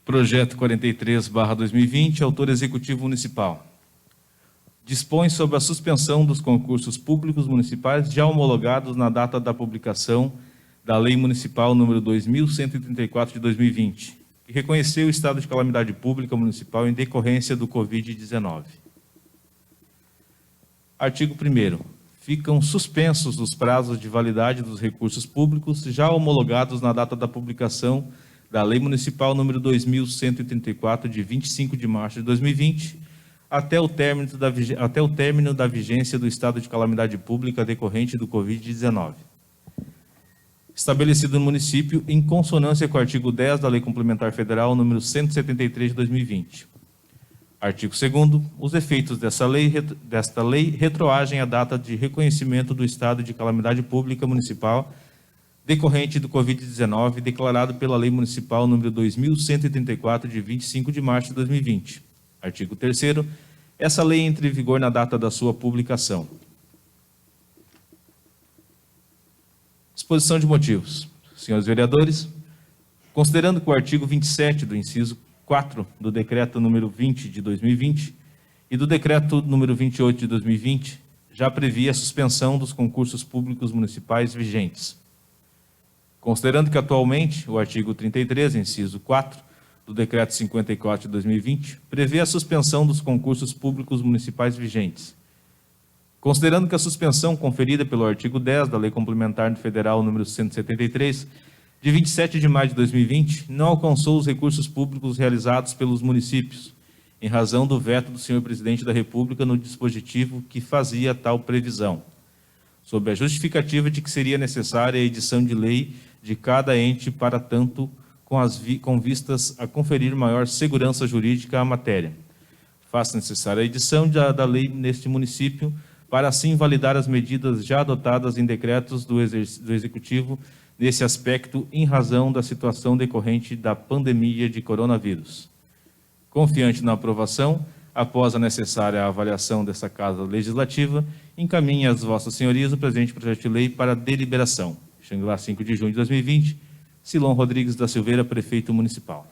Projeto 43/2020, autor executivo municipal. Dispõe sobre a suspensão dos concursos públicos municipais já homologados na data da publicação da Lei Municipal número 2134 de 2020, que reconheceu o estado de calamidade pública municipal em decorrência do Covid-19. Artigo 1º. Ficam suspensos os prazos de validade dos recursos públicos já homologados na data da publicação da Lei Municipal número 2134 de 25 de março de 2020, até o término da vigência do estado de calamidade pública decorrente do Covid-19. estabelecido no município em consonância com o artigo 10 da Lei Complementar Federal número 173 de 2020. Artigo 2º. Os efeitos desta lei retroagem à data de reconhecimento do estado de calamidade pública municipal decorrente do Covid-19, declarado pela Lei Municipal número 2134, de 25 de março de 2020. Artigo 3º. Essa lei entra em vigor na data da sua publicação. Exposição de motivos. Senhores vereadores, considerando que o artigo 27 do inciso 4 do Decreto número 20 de 2020 e do Decreto número 28 de 2020 já previa a suspensão dos concursos públicos municipais vigentes. Considerando que atualmente o artigo 33, inciso 4 do Decreto 54 de 2020 prevê a suspensão dos concursos públicos municipais vigentes. Considerando que a suspensão conferida pelo artigo 10 da Lei Complementar Federal número 173, de 27 de maio de 2020, não alcançou os recursos públicos realizados pelos municípios, em razão do veto do senhor Presidente da República no dispositivo que fazia tal previsão, sob a justificativa de que seria necessária a edição de lei de cada ente para tanto com vistas a conferir maior segurança jurídica à matéria. Faça necessária a edição da lei neste município, para assim validar as medidas já adotadas em decretos do Executivo nesse aspecto em razão da situação decorrente da pandemia de coronavírus. Confiante na aprovação, após a necessária avaliação dessa Casa Legislativa, encaminhe às vossas senhorias o presente projeto de lei para deliberação. Xangri-Lá, 5 de junho de 2020, Silon Rodrigues da Silveira, Prefeito Municipal.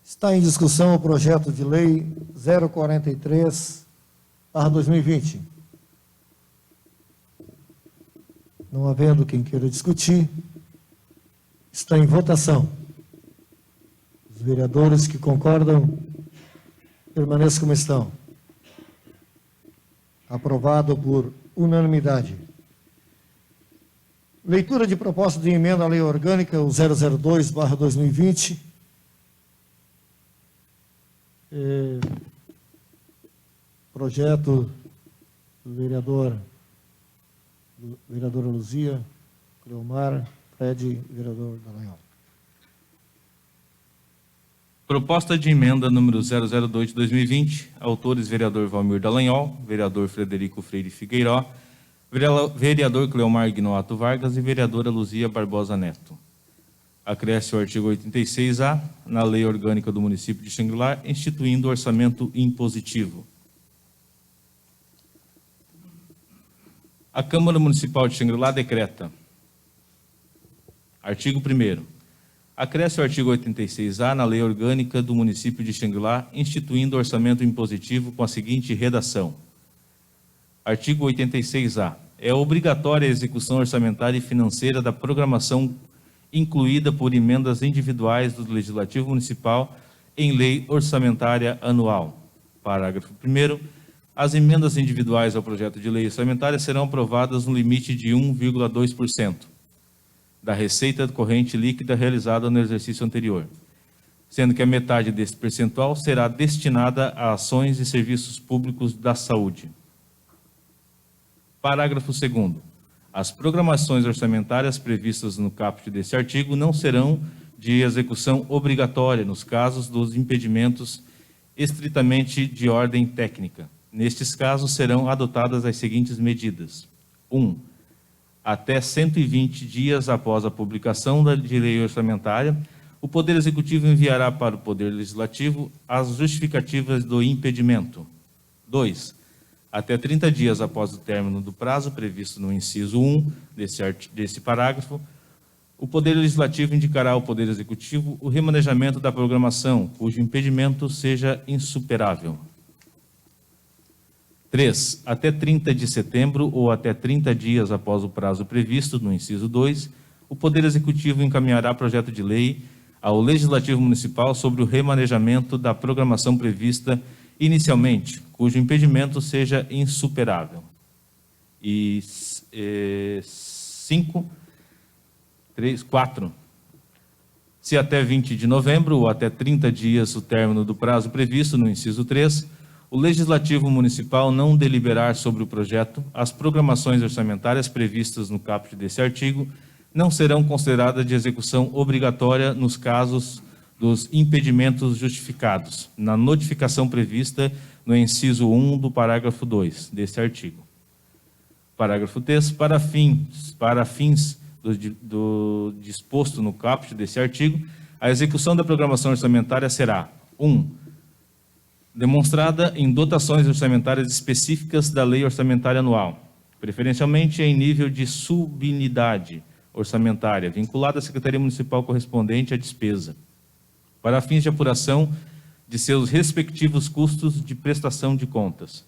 Está em discussão o projeto de lei 043/2020. Não havendo quem queira discutir, está em votação. Os vereadores que concordam, permaneçam como estão. Aprovado por unanimidade. Leitura de proposta de emenda à Lei Orgânica, o 002/2020. Projeto do vereadora Luzia, Cleomar, Fred, vereador Dallagnol. Proposta de emenda número 002 de 2020, autores vereador Valmir Dallagnol, vereador Frederico Freire Figueiró, vereador Cleomar Guinoato Vargas e vereadora Luzia Barbosa Neto. Acresce o artigo 86A na Lei Orgânica do Município de Xangri-Lá, instituindo o orçamento impositivo. A Câmara Municipal de Xangri-Lá decreta. Artigo 1º. Acresce o artigo 86A na Lei Orgânica do Município de Xangri-Lá, instituindo o orçamento impositivo com a seguinte redação. Artigo 86A. É obrigatória a execução orçamentária e financeira da programação incluída por emendas individuais do Legislativo Municipal em lei orçamentária anual. Parágrafo 1º. As emendas individuais ao projeto de lei orçamentária serão aprovadas no limite de 1,2% da receita corrente líquida realizada no exercício anterior, sendo que a metade deste percentual será destinada a ações e serviços públicos da saúde. Parágrafo 2º. As programações orçamentárias previstas no caput deste artigo não serão de execução obrigatória nos casos dos impedimentos estritamente de ordem técnica. Nestes casos, serão adotadas as seguintes medidas. 1. Até 120 dias após a publicação da lei orçamentária, o Poder Executivo enviará para o Poder Legislativo as justificativas do impedimento. 2. Até 30 dias após o término do prazo previsto no inciso 1 desse parágrafo, o Poder Legislativo indicará ao Poder Executivo o remanejamento da programação, cujo impedimento seja insuperável. 3. Até 30 de setembro ou até 30 dias após o prazo previsto no inciso 2, o Poder Executivo encaminhará projeto de lei ao Legislativo Municipal sobre o remanejamento da programação prevista inicialmente, cujo impedimento seja insuperável. E 4. Se até 20 de novembro ou até 30 dias o término do prazo previsto no inciso 3, o Legislativo Municipal não deliberar sobre o projeto, as programações orçamentárias previstas no caput desse artigo não serão consideradas de execução obrigatória nos casos dos impedimentos justificados, na notificação prevista no inciso 1 do parágrafo 2 deste artigo. Parágrafo 3. Para fins do disposto no caput desse artigo, a execução da programação orçamentária será: 1. Demonstrada em dotações orçamentárias específicas da Lei Orçamentária Anual, preferencialmente em nível de subunidade orçamentária, vinculada à Secretaria Municipal correspondente à despesa, para fins de apuração de seus respectivos custos de prestação de contas.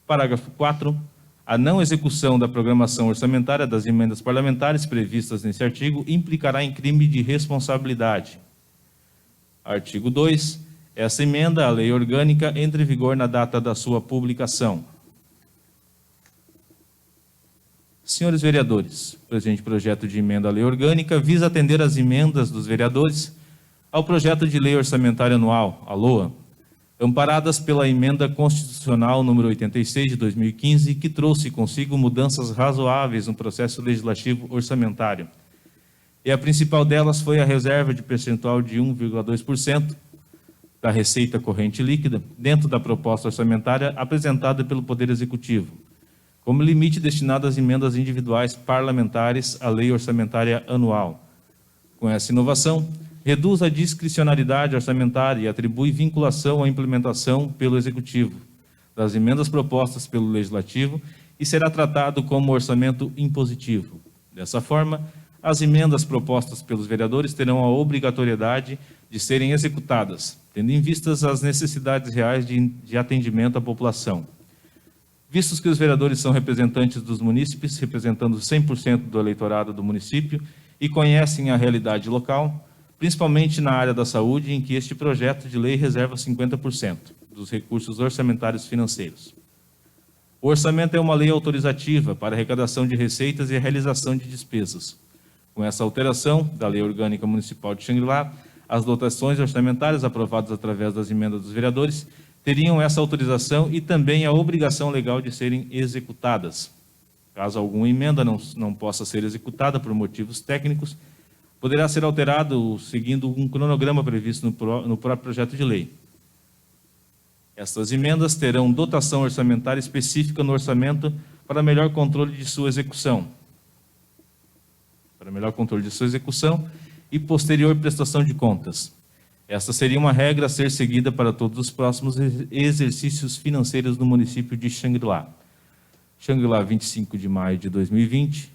Parágrafo 4. A não execução da programação orçamentária das emendas parlamentares previstas nesse artigo implicará em crime de responsabilidade. Artigo 2. Essa emenda à lei orgânica entra em vigor na data da sua publicação. Senhores vereadores, o presente projeto de emenda à lei orgânica visa atender às emendas dos vereadores ao projeto de lei orçamentária anual, a LOA, amparadas pela emenda constitucional número 86 de 2015, que trouxe consigo mudanças razoáveis no processo legislativo orçamentário. E a principal delas foi a reserva de percentual de 1,2% da receita corrente líquida, dentro da proposta orçamentária apresentada pelo Poder Executivo, como limite destinado às emendas individuais parlamentares à lei orçamentária anual. Com essa inovação, reduz a discricionariedade orçamentária e atribui vinculação à implementação pelo Executivo das emendas propostas pelo Legislativo e será tratado como orçamento impositivo. Dessa forma, as emendas propostas pelos vereadores terão a obrigatoriedade de serem executadas, tendo em vistas as necessidades reais de atendimento à população. Vistos que os vereadores são representantes dos munícipes, representando 100% do eleitorado do município e conhecem a realidade local, principalmente na área da saúde, em que este projeto de lei reserva 50% dos recursos orçamentários financeiros. O orçamento é uma lei autorizativa para arrecadação de receitas e a realização de despesas. Com essa alteração da Lei Orgânica Municipal de Xangri-Lá, as dotações orçamentárias aprovadas através das emendas dos vereadores teriam essa autorização e também a obrigação legal de serem executadas. Caso alguma emenda não possa ser executada por motivos técnicos, poderá ser alterado seguindo um cronograma previsto no próprio projeto de lei. Estas emendas terão dotação orçamentária específica no orçamento para melhor controle de sua execução. E posterior prestação de contas. Esta seria uma regra a ser seguida para todos os próximos exercícios financeiros do município de Xangri-Lá. Xangri-Lá, 25 de maio de 2020.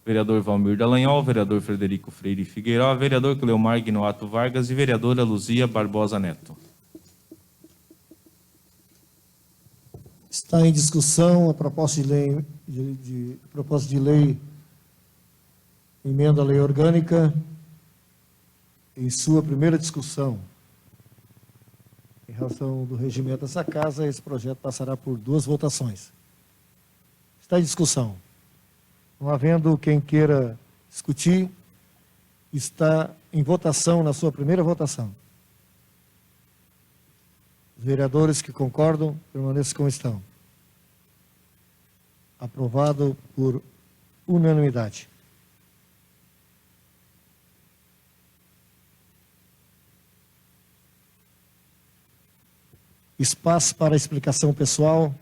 Vereador Valmir Dallagnol, vereador Frederico Freire Figueiró, vereador Cleomar Guinoato Vargas e vereadora Luzia Barbosa Neto. Está em discussão a proposta de lei emenda à lei orgânica em sua primeira discussão. Em razão do regimento dessa casa, esse projeto passará por 2 votações. Está em discussão. Não havendo quem queira discutir, está em votação na sua primeira votação. Os vereadores que concordam, permaneçam como estão. Aprovado por unanimidade. Espaço para explicação pessoal,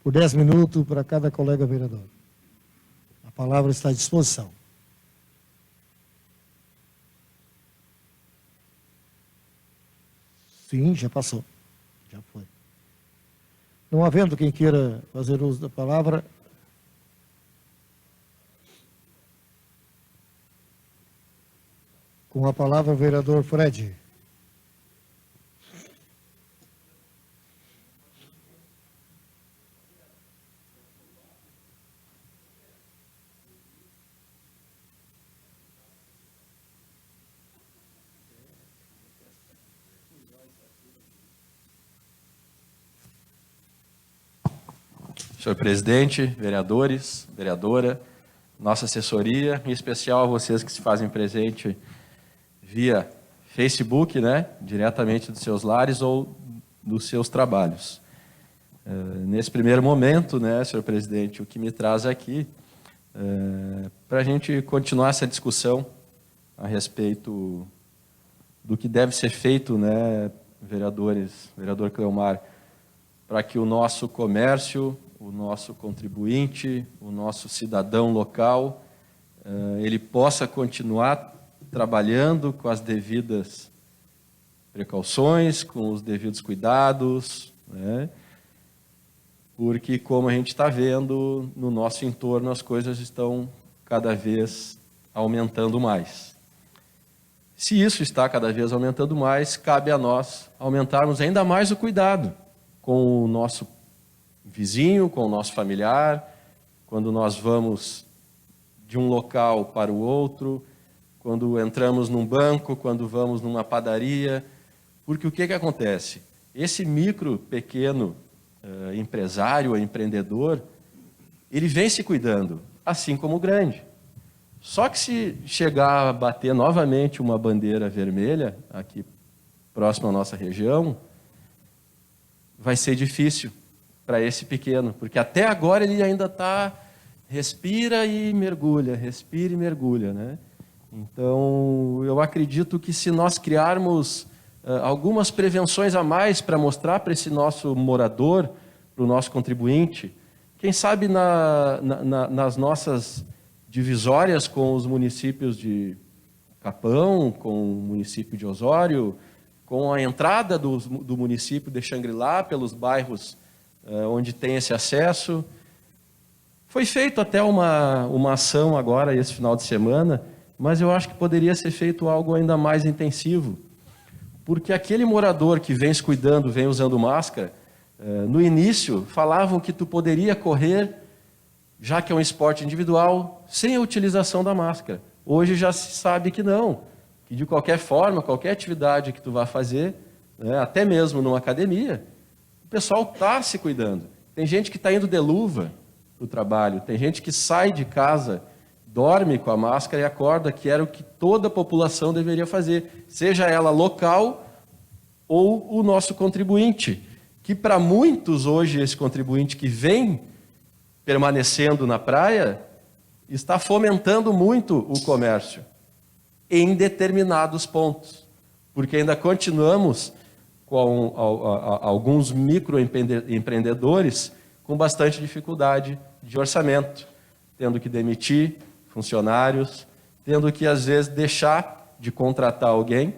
por 10 minutos para cada colega vereador. A palavra está à disposição. Sim, já passou. Já foi. Não havendo quem queira fazer uso da palavra, com a palavra o vereador Fred. Senhor presidente, vereadores, vereadora, nossa assessoria, em especial a vocês que se fazem presente via Facebook, né, diretamente dos seus lares ou dos seus trabalhos. Nesse primeiro momento, né, senhor presidente, o que me traz aqui para a gente continuar essa discussão a respeito do que deve ser feito, né, vereador Cleomar, para que o nosso comércio, o nosso contribuinte, o nosso cidadão local, ele possa continuar trabalhando com as devidas precauções, com os devidos cuidados, né? Porque, como a gente está vendo, no nosso entorno as coisas estão cada vez aumentando mais. Se isso está cada vez aumentando mais, cabe a nós aumentarmos ainda mais o cuidado com o nosso vizinho, com o nosso familiar, quando nós vamos de um local para o outro, quando entramos num banco, quando vamos numa padaria, porque o que acontece? Esse micro, pequeno empresário, empreendedor, ele vem se cuidando, assim como o grande. Só que se chegar a bater novamente uma bandeira vermelha, aqui próximo à nossa região, vai ser difícil para esse pequeno, porque até agora ele ainda está, respira e mergulha, né? Então, eu acredito que se nós criarmos algumas prevenções a mais para mostrar para esse nosso morador, para o nosso contribuinte, quem sabe nas nossas divisórias com os municípios de Capão, com o município de Osório, com a entrada do município de Xangri-Lá, pelos bairros onde tem esse acesso. Foi feito até uma ação agora, esse final de semana, mas eu acho que poderia ser feito algo ainda mais intensivo, porque aquele morador que vem se cuidando, vem usando máscara, no início falavam que tu poderia correr, já que é um esporte individual, sem a utilização da máscara. Hoje já se sabe que não, que de qualquer forma, qualquer atividade que tu vá fazer, né, até mesmo numa academia, o pessoal está se cuidando. Tem gente que está indo de luva para o trabalho, tem gente que sai de casa, dorme com a máscara e acorda, que era o que toda a população deveria fazer, seja ela local ou o nosso contribuinte, que para muitos hoje esse contribuinte que vem permanecendo na praia está fomentando muito o comércio em determinados pontos, porque ainda continuamos com alguns microempreendedores com bastante dificuldade de orçamento, tendo que demitir funcionários, tendo que, às vezes, deixar de contratar alguém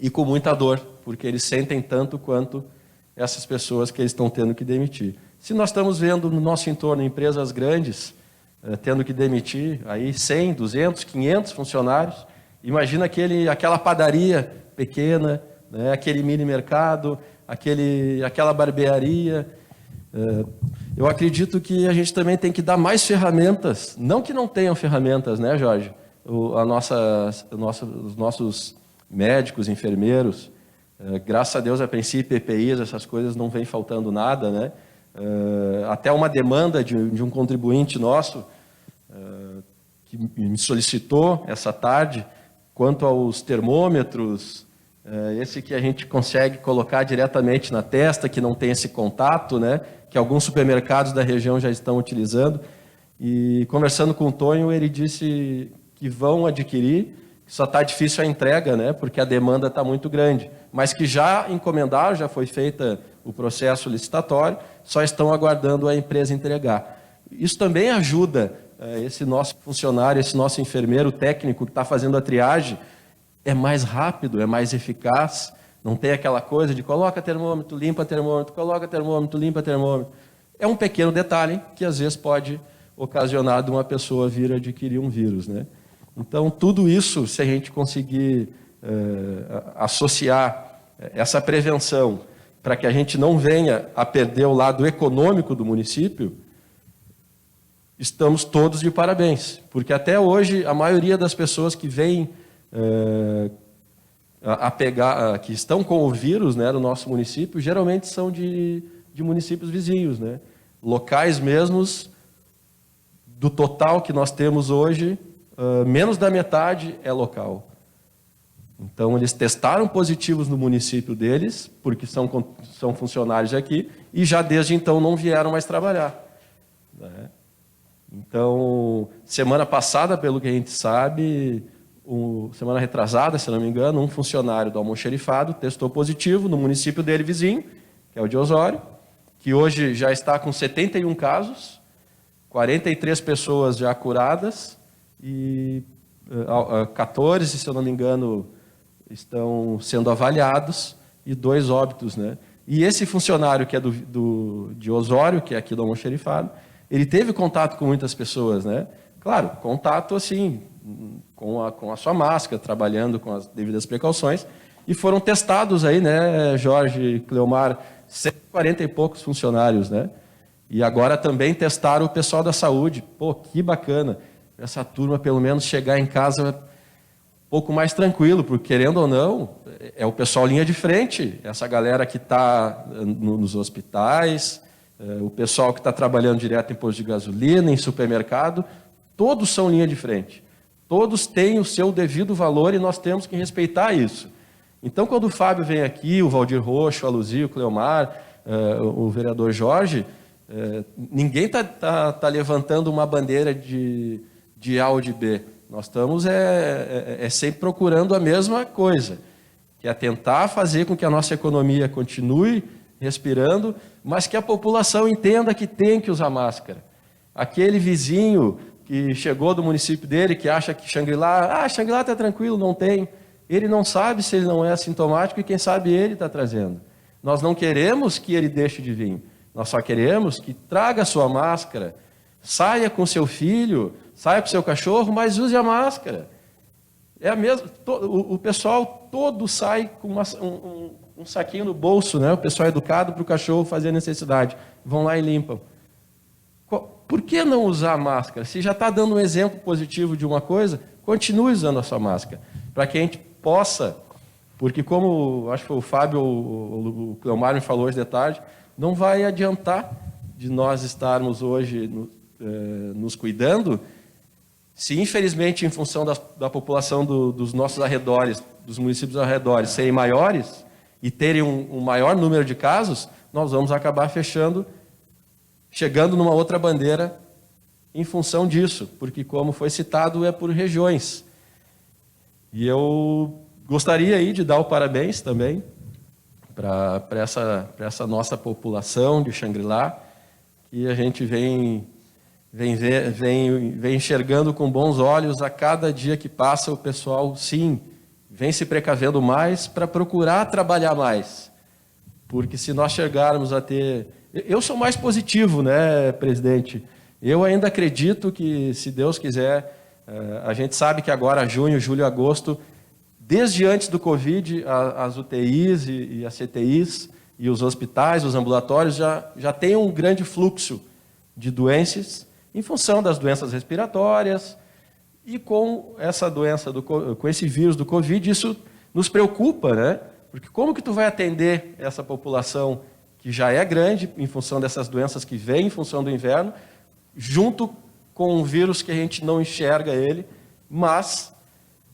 e com muita dor, porque eles sentem tanto quanto essas pessoas que eles estão tendo que demitir. Se nós estamos vendo no nosso entorno empresas grandes tendo que demitir aí 100, 200, 500 funcionários, imagina aquela padaria pequena, né, aquele mini mercado, aquela barbearia. Eu acredito que a gente também tem que dar mais ferramentas, não que não tenham ferramentas, né, Jorge? Os nossos médicos, enfermeiros, graças a Deus, a princípio, EPIs, essas coisas não vem faltando nada, né? Até uma demanda de um contribuinte nosso, que me solicitou essa tarde, quanto aos termômetros, esse que a gente consegue colocar diretamente na testa, que não tem esse contato, né? Que alguns supermercados da região já estão utilizando. E conversando com o Tonho, ele disse que vão adquirir, que só está difícil a entrega, né? Porque a demanda está muito grande. Mas que já encomendaram, já foi feita o processo licitatório, só estão aguardando a empresa entregar. Isso também ajuda esse nosso funcionário, esse nosso enfermeiro técnico que está fazendo a triagem, é mais rápido, é mais eficaz, não tem aquela coisa de coloca termômetro, limpa termômetro, coloca termômetro, limpa termômetro. É um pequeno detalhe que às vezes pode ocasionar de uma pessoa vir adquirir um vírus, né? Então, tudo isso, se a gente conseguir associar essa prevenção para que a gente não venha a perder o lado econômico do município, estamos todos de parabéns, porque até hoje a maioria das pessoas que vêm que estão com o vírus, né, no nosso município, geralmente são de municípios vizinhos, né? Locais mesmos, do total que nós temos hoje, menos da metade é local. Então, eles testaram positivos no município deles, porque são funcionários aqui, e já desde então não vieram mais trabalhar, né? Então, semana passada, pelo que a gente sabe, semana retrasada, se não me engano, um funcionário do almoxerifado testou positivo no município dele vizinho, que é o de Osório, que hoje já está com 71 casos, 43 pessoas já curadas e 14, se eu não me engano, estão sendo avaliados e 2 óbitos, né? E esse funcionário que é de Osório, que é aqui do almoxerifado, ele teve contato com muitas pessoas, né? Claro, contato assim, com a sua máscara, trabalhando com as devidas precauções, e foram testados aí, né, Jorge, Cleomar, 140 e poucos funcionários, né? E agora também testaram o pessoal da saúde. Pô, que bacana. Essa turma, pelo menos, chegar em casa um pouco mais tranquilo, porque, querendo ou não, é o pessoal linha de frente, essa galera que está nos hospitais, o pessoal que está trabalhando direto em posto de gasolina, em supermercado, todos são linha de frente. Todos têm o seu devido valor e nós temos que respeitar isso. Então, quando o Fábio vem aqui, o Valdir Roxo, a Luzia, o Cleomar, o vereador Jorge, ninguém está levantando uma bandeira de A ou de B. Nós estamos sempre procurando a mesma coisa, que é tentar fazer com que a nossa economia continue respirando, mas que a população entenda que tem que usar máscara. Aquele vizinho que chegou do município dele, que acha que Xangri-Lá está tranquilo, não tem. Ele não sabe se ele não é assintomático e quem sabe ele está trazendo. Nós não queremos que ele deixe de vir. Nós só queremos que traga a sua máscara, saia com seu filho, saia com seu cachorro, mas use a máscara. É a mesma, o pessoal todo sai com um saquinho no bolso, né? O pessoal é educado para o cachorro fazer a necessidade. Vão lá e limpam. Por que não usar a máscara? Se já está dando um exemplo positivo de uma coisa, continue usando a sua máscara. Para que a gente possa, porque como acho que foi o Fábio ou o Cleomar me falou hoje de tarde, não vai adiantar de nós estarmos hoje nos cuidando, se infelizmente em função da população dos nossos arredores, dos municípios arredores, serem maiores e terem um maior número de casos, nós vamos acabar chegando numa outra bandeira em função disso, porque como foi citado, é por regiões. E eu gostaria aí de dar o parabéns também para essa nossa população de Xangri-Lá, que a gente vem enxergando com bons olhos a cada dia que passa. O pessoal, sim, vem se precavendo mais para procurar trabalhar mais. Porque se nós chegarmos a ter... Eu sou mais positivo, né, presidente? Eu ainda acredito que, se Deus quiser, a gente sabe que agora, junho, julho, agosto, desde antes do Covid, as UTIs e as CTIs e os hospitais, os ambulatórios, já tem um grande fluxo de doenças, em função das doenças respiratórias, e com essa doença, com esse vírus do Covid, isso nos preocupa, né? Porque como que tu vai atender essa população que já é grande, em função dessas doenças que vêm em função do inverno, junto com um vírus que a gente não enxerga ele, mas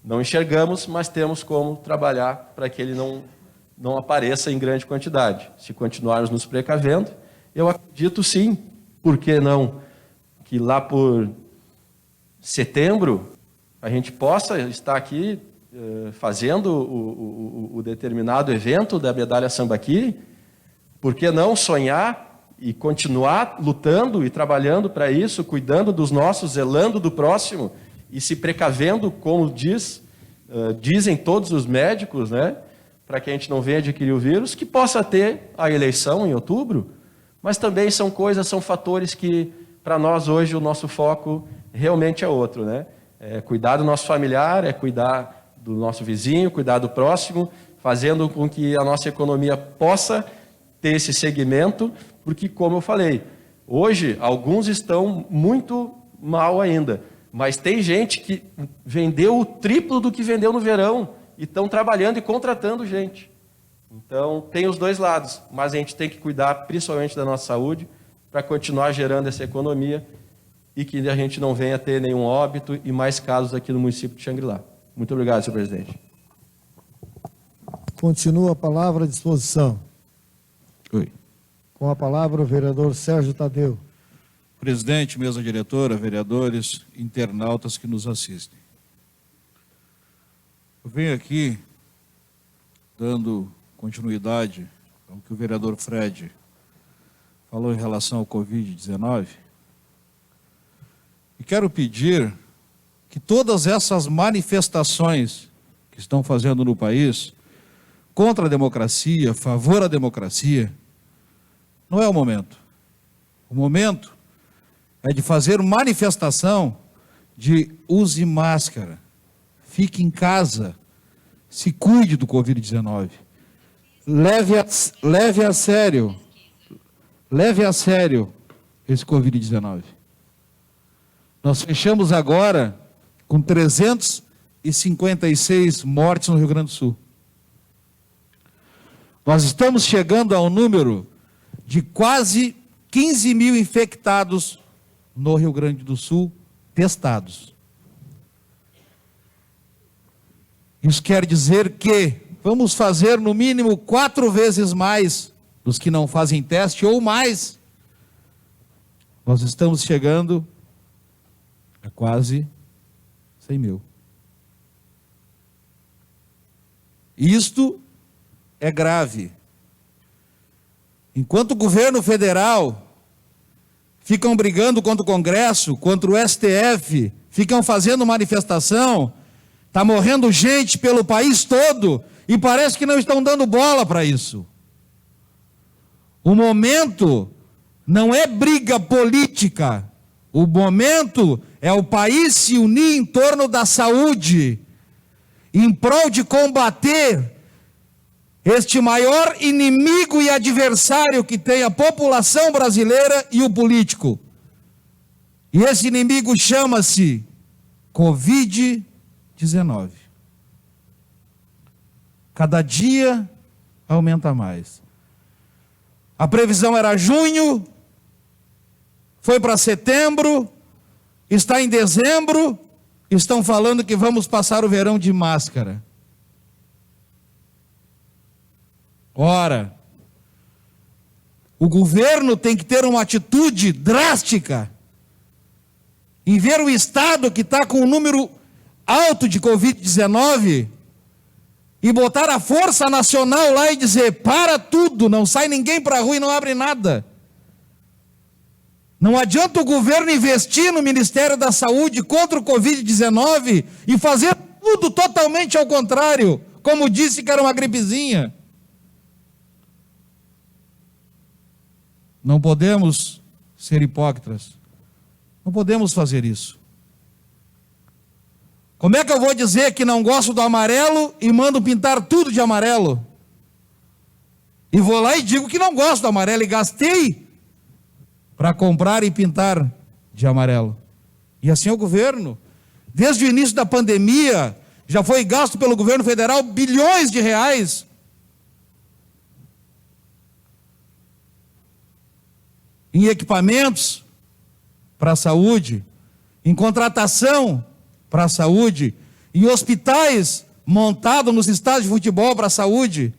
não enxergamos, mas temos como trabalhar para que ele não apareça em grande quantidade. Se continuarmos nos precavendo, eu acredito sim, por que não, que lá por setembro a gente possa estar aqui fazendo o determinado evento da Medalha Sambaqui. Por que não sonhar e continuar lutando e trabalhando para isso, cuidando dos nossos, zelando do próximo e se precavendo, como dizem todos os médicos, né, para que a gente não venha adquirir o vírus, que possa ter a eleição em outubro, mas também são fatores que, para nós hoje, o nosso foco realmente é outro, né? É cuidar do nosso familiar, é cuidar do nosso vizinho, cuidar do próximo, fazendo com que a nossa economia possa ter esse segmento, porque, como eu falei, hoje alguns estão muito mal ainda, mas tem gente que vendeu o triplo do que vendeu no verão e estão trabalhando e contratando gente. Então, tem os dois lados, mas a gente tem que cuidar principalmente da nossa saúde para continuar gerando essa economia e que a gente não venha ter nenhum óbito e mais casos aqui no município de Xangri-Lá. Muito obrigado, senhor presidente. Continua a palavra à disposição. Oi. Com a palavra o vereador Sérgio Tadeu. presidente, mesa diretora, vereadores, internautas que nos assistem. Eu venho aqui dando continuidade ao que o vereador Fred falou em relação ao Covid-19 e quero pedir que todas essas manifestações que estão fazendo no país contra a democracia, favor à democracia, não é o momento. O momento é de fazer manifestação de use máscara, fique em casa, se cuide do Covid-19. Leve a sério esse Covid-19. Nós fechamos agora com 356 mortes no Rio Grande do Sul. Nós estamos chegando ao número de quase 15 mil infectados no Rio Grande do Sul, testados. Isso quer dizer que vamos fazer no mínimo 4 vezes mais dos que não fazem teste ou mais. Nós estamos chegando a quase 100 mil. Isto é grave. Enquanto o governo federal ficam brigando contra o Congresso, contra o STF, ficam fazendo manifestação, está morrendo gente pelo país todo e parece que não estão dando bola para isso. O momento não é briga política, o momento é o país se unir em torno da saúde, em prol de combater este maior inimigo e adversário que tem a população brasileira e o político. E esse inimigo chama-se Covid-19. Cada dia aumenta mais. A previsão era junho, foi para setembro, está em dezembro, estão falando que vamos passar o verão de máscara. Ora, o governo tem que ter uma atitude drástica em ver o estado que está com um número alto de Covid-19 e botar a força nacional lá e dizer, para tudo, não sai ninguém para a rua e não abre nada. Não adianta o governo investir no Ministério da Saúde contra o Covid-19 e fazer tudo totalmente ao contrário, como disse que era uma gripezinha. Não podemos ser hipócritas. Não podemos fazer isso. Como é que eu vou dizer que não gosto do amarelo e mando pintar tudo de amarelo? E vou lá e digo que não gosto do amarelo e gastei para comprar e pintar de amarelo. E assim é o governo. Desde o início da pandemia, já foi gasto pelo governo federal bilhões de reais em equipamentos para a saúde, em contratação para a saúde, em hospitais montados nos estádios de futebol para a saúde.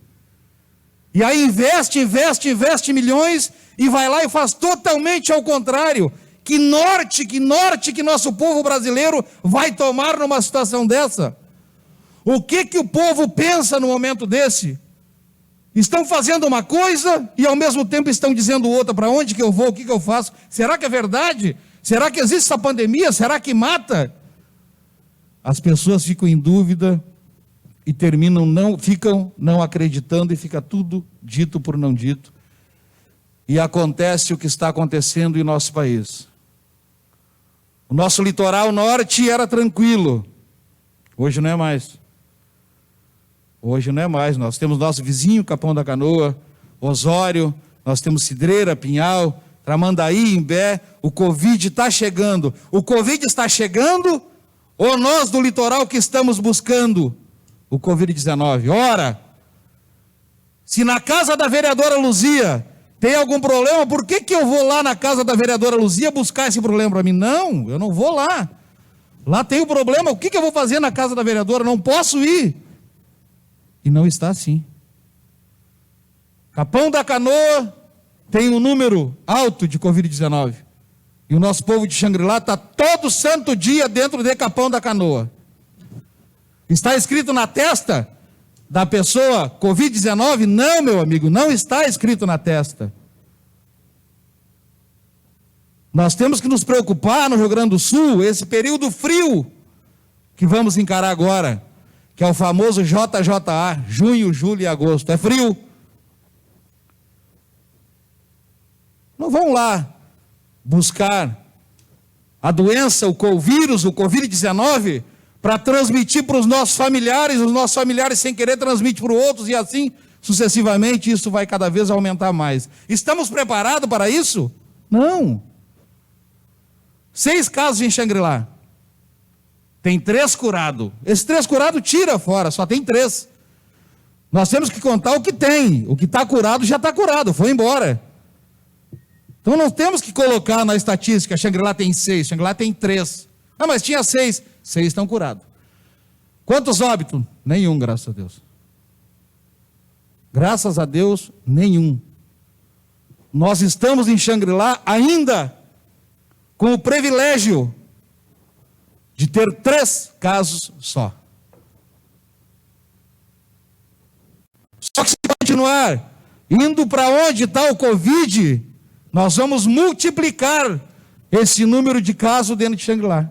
E aí investe milhões e vai lá e faz totalmente ao contrário. Que norte que nosso povo brasileiro vai tomar numa situação dessa? O que o povo pensa no momento desse? Estão fazendo uma coisa e ao mesmo tempo estão dizendo outra. Para onde que eu vou? O que eu faço? Será que é verdade? Será que existe essa pandemia? Será que mata? As pessoas ficam em dúvida e ficam não acreditando e fica tudo dito por não dito. E acontece o que está acontecendo em nosso país. O nosso litoral norte era tranquilo. Hoje não é mais. Hoje não é mais, nós temos nosso vizinho Capão da Canoa, Osório, nós temos Cidreira, Pinhal, Tramandaí, Imbé, o Covid está chegando. O Covid está chegando ou nós do litoral que estamos buscando o Covid-19? Ora, se na casa da vereadora Luzia tem algum problema, por que eu vou lá na casa da vereadora Luzia buscar esse problema para mim? Não, eu não vou lá. Lá tem o problema, o que eu vou fazer na casa da vereadora? Não posso ir. E não está assim. Capão da Canoa tem um número alto de Covid-19. E o nosso povo de Xangri-Lá está todo santo dia dentro de Capão da Canoa. Está escrito na testa da pessoa Covid-19? Não, meu amigo, não está escrito na testa. Nós temos que nos preocupar no Rio Grande do Sul, esse período frio que vamos encarar agora, que é o famoso JJA, junho, julho e agosto. É frio. Não vão lá buscar a doença, o vírus, o Covid-19, para transmitir para os nossos familiares sem querer transmitir para os outros, e assim sucessivamente. Isso vai cada vez aumentar mais. Estamos preparados para isso? Não. 6 casos em Xangri-Lá. Tem 3 curados. Esses 3 curados tira fora, só tem 3. Nós temos que contar o que tem. O que está curado já está curado, foi embora. Então não temos que colocar na estatística, Xangri-Lá tem 6, Xangri-Lá tem 3. Ah, mas tinha 6. 6 estão curados. Quantos óbitos? Nenhum, graças a Deus. Graças a Deus, nenhum. Nós estamos em Xangri-Lá ainda com o privilégio de ter 3 casos só. Só que se continuar indo para onde está o Covid, nós vamos multiplicar esse número de casos dentro de Xangri-Lá.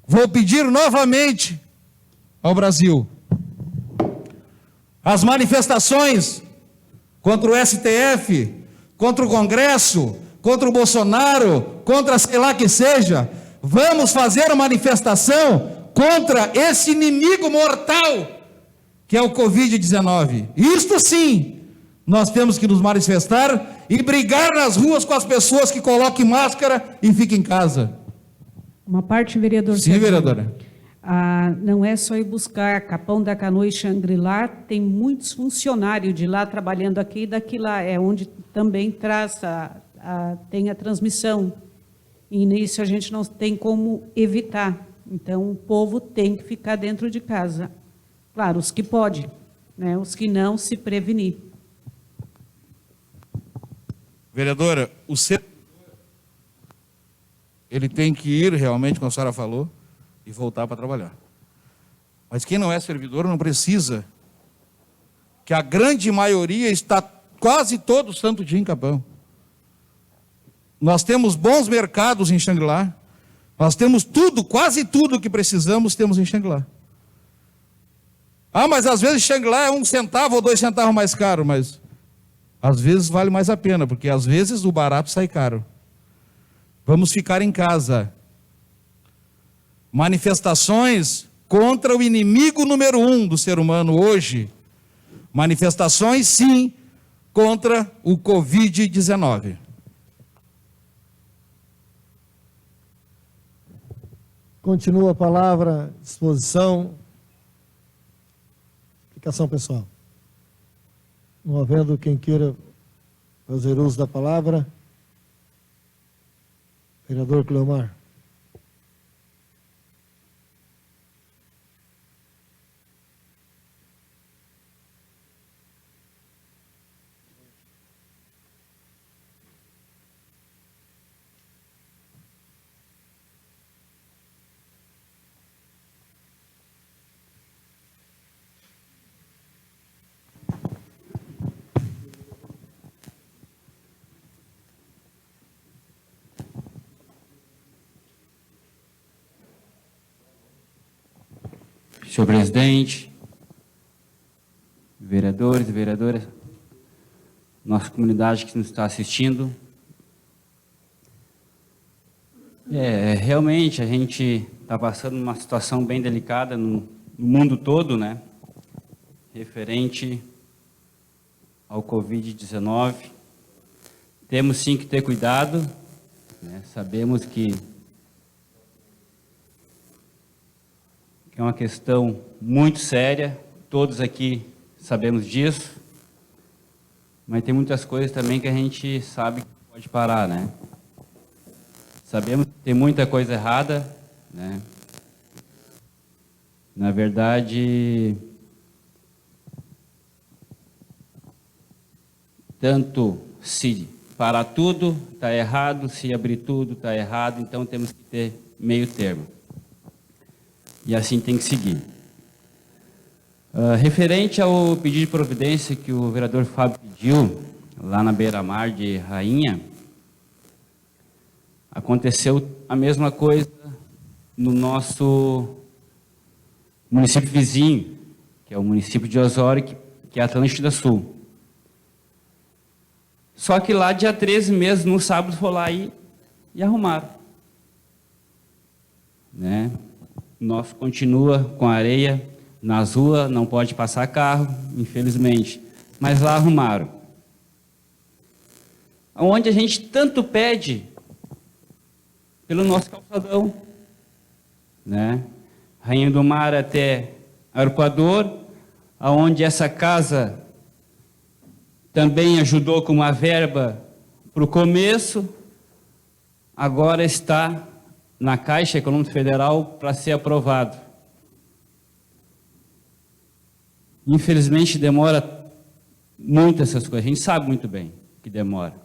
Vou pedir novamente ao Brasil: as manifestações contra o STF, contra o Congresso, contra o Bolsonaro, contra sei lá que seja, vamos fazer uma manifestação contra esse inimigo mortal que é o Covid-19. Isto sim, nós temos que nos manifestar e brigar nas ruas com as pessoas que coloquem máscara e fiquem em casa. Uma parte, vereador. Sim, vereadora. Não é só ir buscar Capão da Canoa e Xangri-Lá, tem muitos funcionários de lá trabalhando aqui e daqui lá, é onde também tem a transmissão. E nisso a gente não tem como evitar. Então o povo tem que ficar dentro de casa. Claro, os que podem, né? Os que não, se prevenir. Vereadora, o servidor, ele tem que ir realmente, como a senhora falou, e voltar para trabalhar. Mas quem não é servidor não precisa, que a grande maioria está quase todo santo dia em Capão. Nós temos bons mercados em Xangri-Lá, nós temos tudo, quase tudo que precisamos temos em Xangri-Lá. Ah, mas às vezes Xangri-Lá é 1 centavo ou 2 centavos mais caro, mas às vezes vale mais a pena, porque às vezes o barato sai caro. Vamos ficar em casa. Manifestações contra o inimigo número 1 do ser humano hoje. Manifestações, sim, contra o Covid-19. Continua a palavra, disposição. Explicação pessoal. Não havendo quem queira fazer uso da palavra, vereador Cleomar. Senhor presidente, vereadores e vereadoras, nossa comunidade que nos está assistindo, realmente a gente está passando uma situação bem delicada no mundo todo, né? Referente ao Covid-19. Temos sim que ter cuidado, né? Sabemos que é uma questão muito séria, todos aqui sabemos disso, mas tem muitas coisas também que a gente sabe que pode parar, né? Sabemos que tem muita coisa errada, né? Na verdade, tanto se parar tudo, está errado, se abrir tudo, está errado, então temos que ter meio termo. E assim tem que seguir. Referente ao pedido de providência que o vereador Fábio pediu, lá na beira-mar de Rainha, aconteceu a mesma coisa no nosso município vizinho, que é o município de Osório, que é Atlântida Sul. Só que lá, dia 13 mesmo, no sábado, foi lá e arrumaram. Né? Nós continua com areia nas ruas, não pode passar carro, infelizmente. Mas lá arrumaram. Onde a gente tanto pede pelo nosso calçadão. Né? Rainha do Mar até Arpoador, onde essa casa também ajudou com uma verba para o começo, agora está na Caixa Econômica Federal para ser aprovado. Infelizmente demora muito essas coisas, a gente sabe muito bem que demora.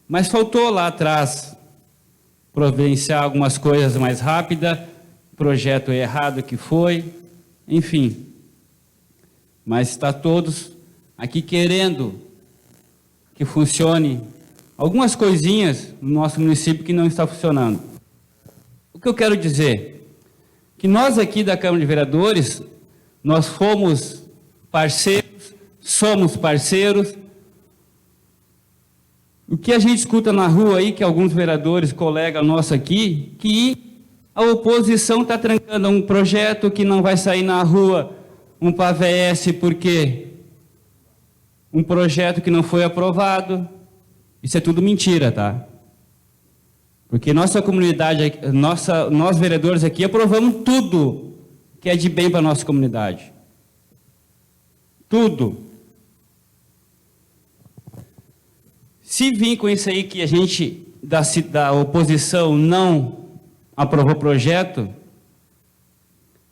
Mas faltou lá atrás providenciar algumas coisas mais rápidas, projeto errado que foi, enfim. Mas está todos aqui querendo que funcione algumas coisinhas no nosso município que não está funcionando. O que eu quero dizer? Que nós aqui da Câmara de Vereadores, nós fomos parceiros, somos parceiros. O que a gente escuta na rua aí, que alguns vereadores, colegas nossos aqui, que a oposição está trancando um projeto que não vai sair na rua, um PAVS, porque um projeto que não foi aprovado. Isso é tudo mentira, tá? Porque nossa comunidade, nós vereadores aqui aprovamos tudo que é de bem para a nossa comunidade. Tudo. Se vir com isso aí que a gente da oposição não aprovou o projeto,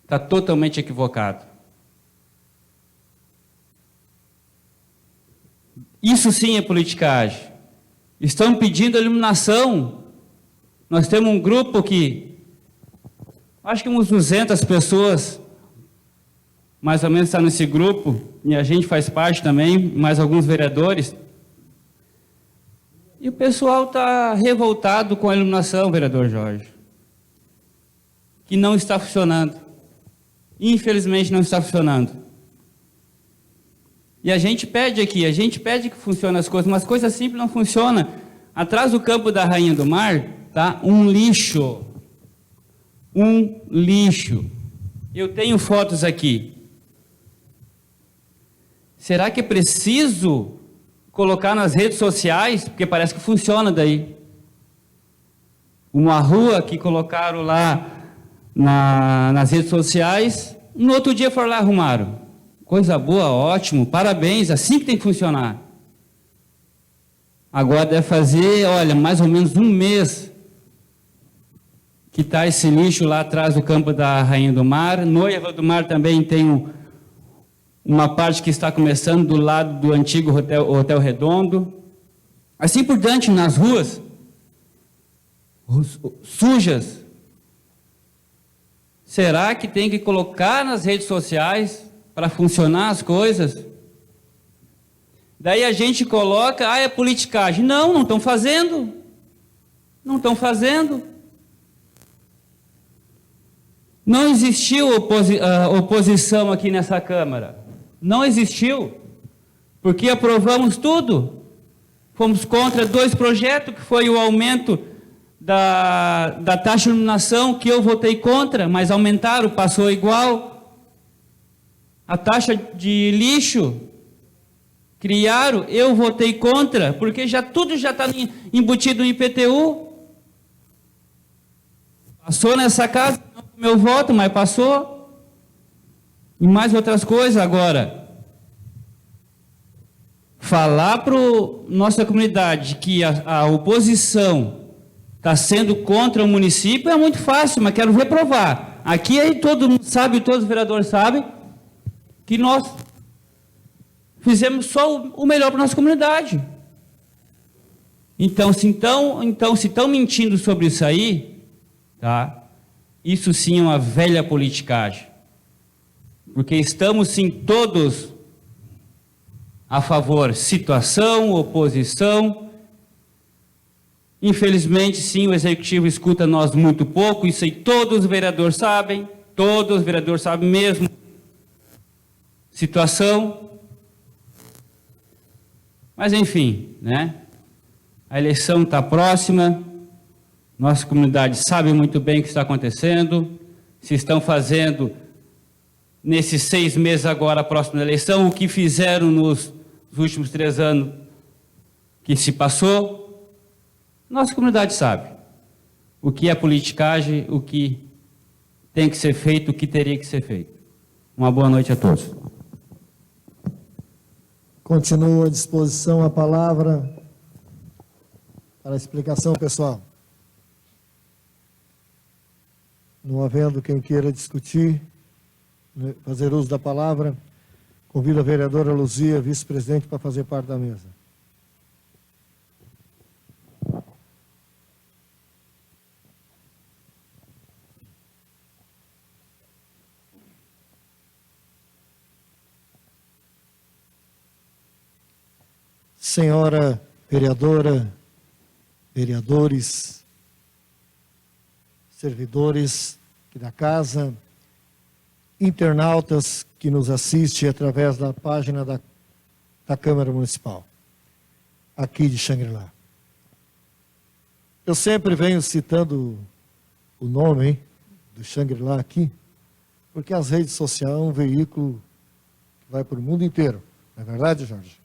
está totalmente equivocado. Isso sim é politicagem. Estão pedindo eliminação. Nós temos um grupo que, acho que uns 200 pessoas, mais ou menos está nesse grupo, e a gente faz parte também, mais alguns vereadores. E o pessoal está revoltado com a iluminação, vereador Jorge, que não está funcionando. Infelizmente não está funcionando. E a gente pede aqui, a gente pede que funcione as coisas, mas coisa simples não funciona. Atrás do campo da Rainha do Mar, tá um lixo. Um lixo. Eu tenho fotos aqui. Será que é preciso colocar nas redes sociais? Porque parece que funciona daí. Uma rua que colocaram lá nas redes sociais, no outro dia foram lá e arrumaram. Coisa boa, ótimo, parabéns, assim que tem que funcionar. Agora deve fazer, olha, mais ou menos um mês que está esse lixo lá atrás do campo da Rainha do Mar. Noiva do Mar também tem uma parte que está começando do lado do antigo Hotel Redondo. Assim por diante, nas ruas, sujas. Será que tem que colocar nas redes sociais para funcionar as coisas? Daí a gente coloca, é politicagem. Não, não estão fazendo. Não estão fazendo. Não existiu oposição aqui nessa Câmara. Não existiu. Porque aprovamos tudo. Fomos contra 2 projetos, que foi o aumento da taxa de iluminação, que eu votei contra, mas aumentaram, passou igual. A taxa de lixo, criaram, eu votei contra, porque tudo já está embutido no IPTU. Passou nessa casa, não com meu voto, mas passou. E mais outras coisas agora. Falar para nossa comunidade que a oposição está sendo contra o município é muito fácil, mas quero reprovar. Aqui aí todo mundo sabe, todos os vereadores sabem, que nós fizemos só o melhor para a nossa comunidade. Então, se estão mentindo sobre isso aí, tá? Isso sim é uma velha politicagem. Porque estamos sim todos a favor, situação, oposição. Infelizmente, sim, o Executivo escuta nós muito pouco, isso aí todos os vereadores sabem mesmo. Situação. Mas, enfim, né? A eleição está próxima, nossa comunidade sabe muito bem o que está acontecendo, se estão fazendo, nesses 6 meses agora, a próxima eleição, o que fizeram nos últimos 3 anos que se passou. Nossa comunidade sabe o que é politicagem, o que tem que ser feito, o que teria que ser feito. Uma boa noite a todos. Continua à disposição a palavra para a explicação, pessoal. Não havendo quem queira discutir, fazer uso da palavra, convido a vereadora Luzia, vice-presidente, para fazer parte da mesa. Senhora vereadora, vereadores, servidores da casa, internautas que nos assistem através da página da Câmara Municipal, aqui de Xangri-Lá. Eu sempre venho citando o nome do Xangri-Lá aqui, porque as redes sociais é um veículo que vai para o mundo inteiro. Não é verdade, Jorge?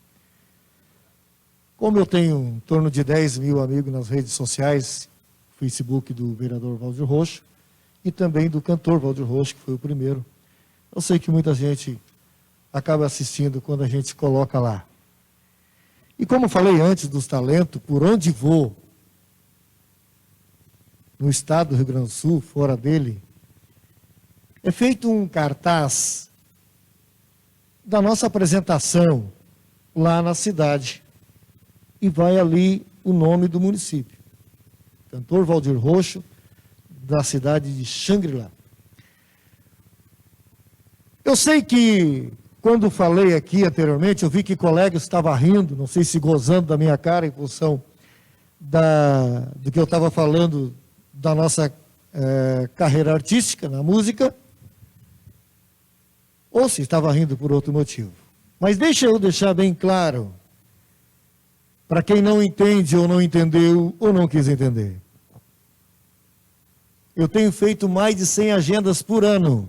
Como eu tenho em torno de 10 mil amigos nas redes sociais, Facebook do vereador Valdir Roxo e também do cantor Valdir Roxo, que foi o primeiro, eu sei que muita gente acaba assistindo quando a gente coloca lá. E como falei antes dos talentos, por onde vou, no estado do Rio Grande do Sul, fora dele, é feito um cartaz da nossa apresentação lá na cidade. E vai ali o nome do município. Cantor Valdir Roxo, da cidade de Xangri-Lá. Eu sei que, quando falei aqui anteriormente, eu vi que colegas estavam rindo, não sei se gozando da minha cara, em função do que eu estava falando da nossa carreira artística na música, ou se estava rindo por outro motivo. Mas deixa eu deixar bem claro, para quem não entende ou não entendeu ou não quis entender. Eu tenho feito mais de 100 agendas por ano.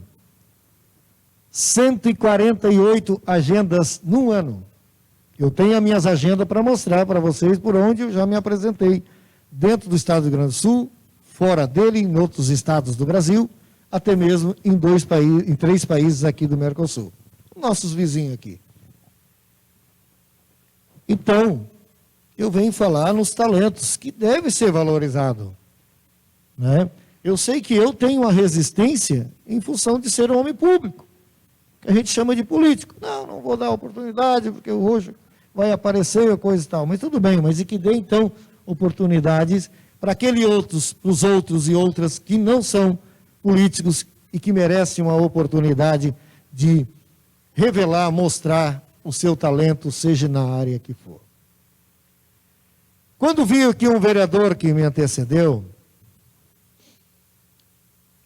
148 agendas num ano. Eu tenho as minhas agendas para mostrar para vocês por onde eu já me apresentei. Dentro do estado do Rio Grande do Sul, fora dele, em outros estados do Brasil, até mesmo em 3 países aqui do Mercosul. Nossos vizinhos aqui. Então, eu venho falar nos talentos, que deve ser valorizado. Né? Eu sei que eu tenho uma resistência em função de ser um homem público, que a gente chama de político. Não vou dar oportunidade, porque o Roxo vai aparecer, coisa e tal. Mas tudo bem, mas e que dê, então, oportunidades para os outros e outras que não são políticos e que merecem uma oportunidade de revelar, mostrar o seu talento, seja na área que for. Quando vi aqui um vereador que me antecedeu,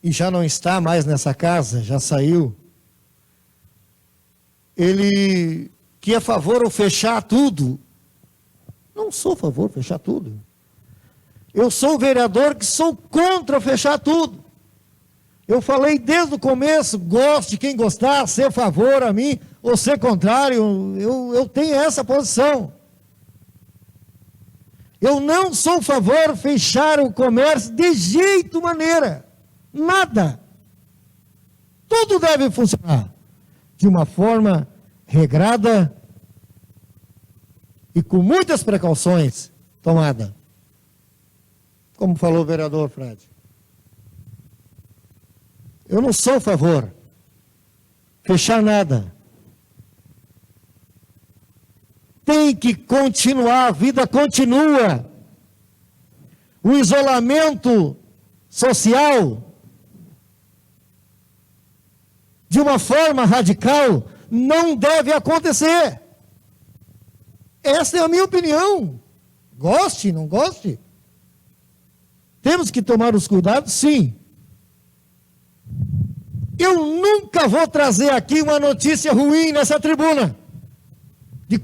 e já não está mais nessa casa, já saiu, ele que é a favor de fechar tudo. Não sou a favor de fechar tudo. Eu sou o vereador que sou contra fechar tudo. Eu falei desde o começo, goste, quem gostar, ser a favor a mim, ou ser contrário, eu tenho essa posição. Eu não sou a favor de fechar o comércio de jeito maneira. Nada. Tudo deve funcionar de uma forma regrada e com muitas precauções tomada. Como falou o vereador Frade. Eu não sou a favor de fechar nada. Tem que continuar, a vida continua. o isolamento social de uma forma radical não deve acontecer. Essa é a minha opinião. Goste, não goste. Temos que tomar os cuidados, sim. Eu nunca vou trazer aqui uma notícia ruim nessa tribuna. De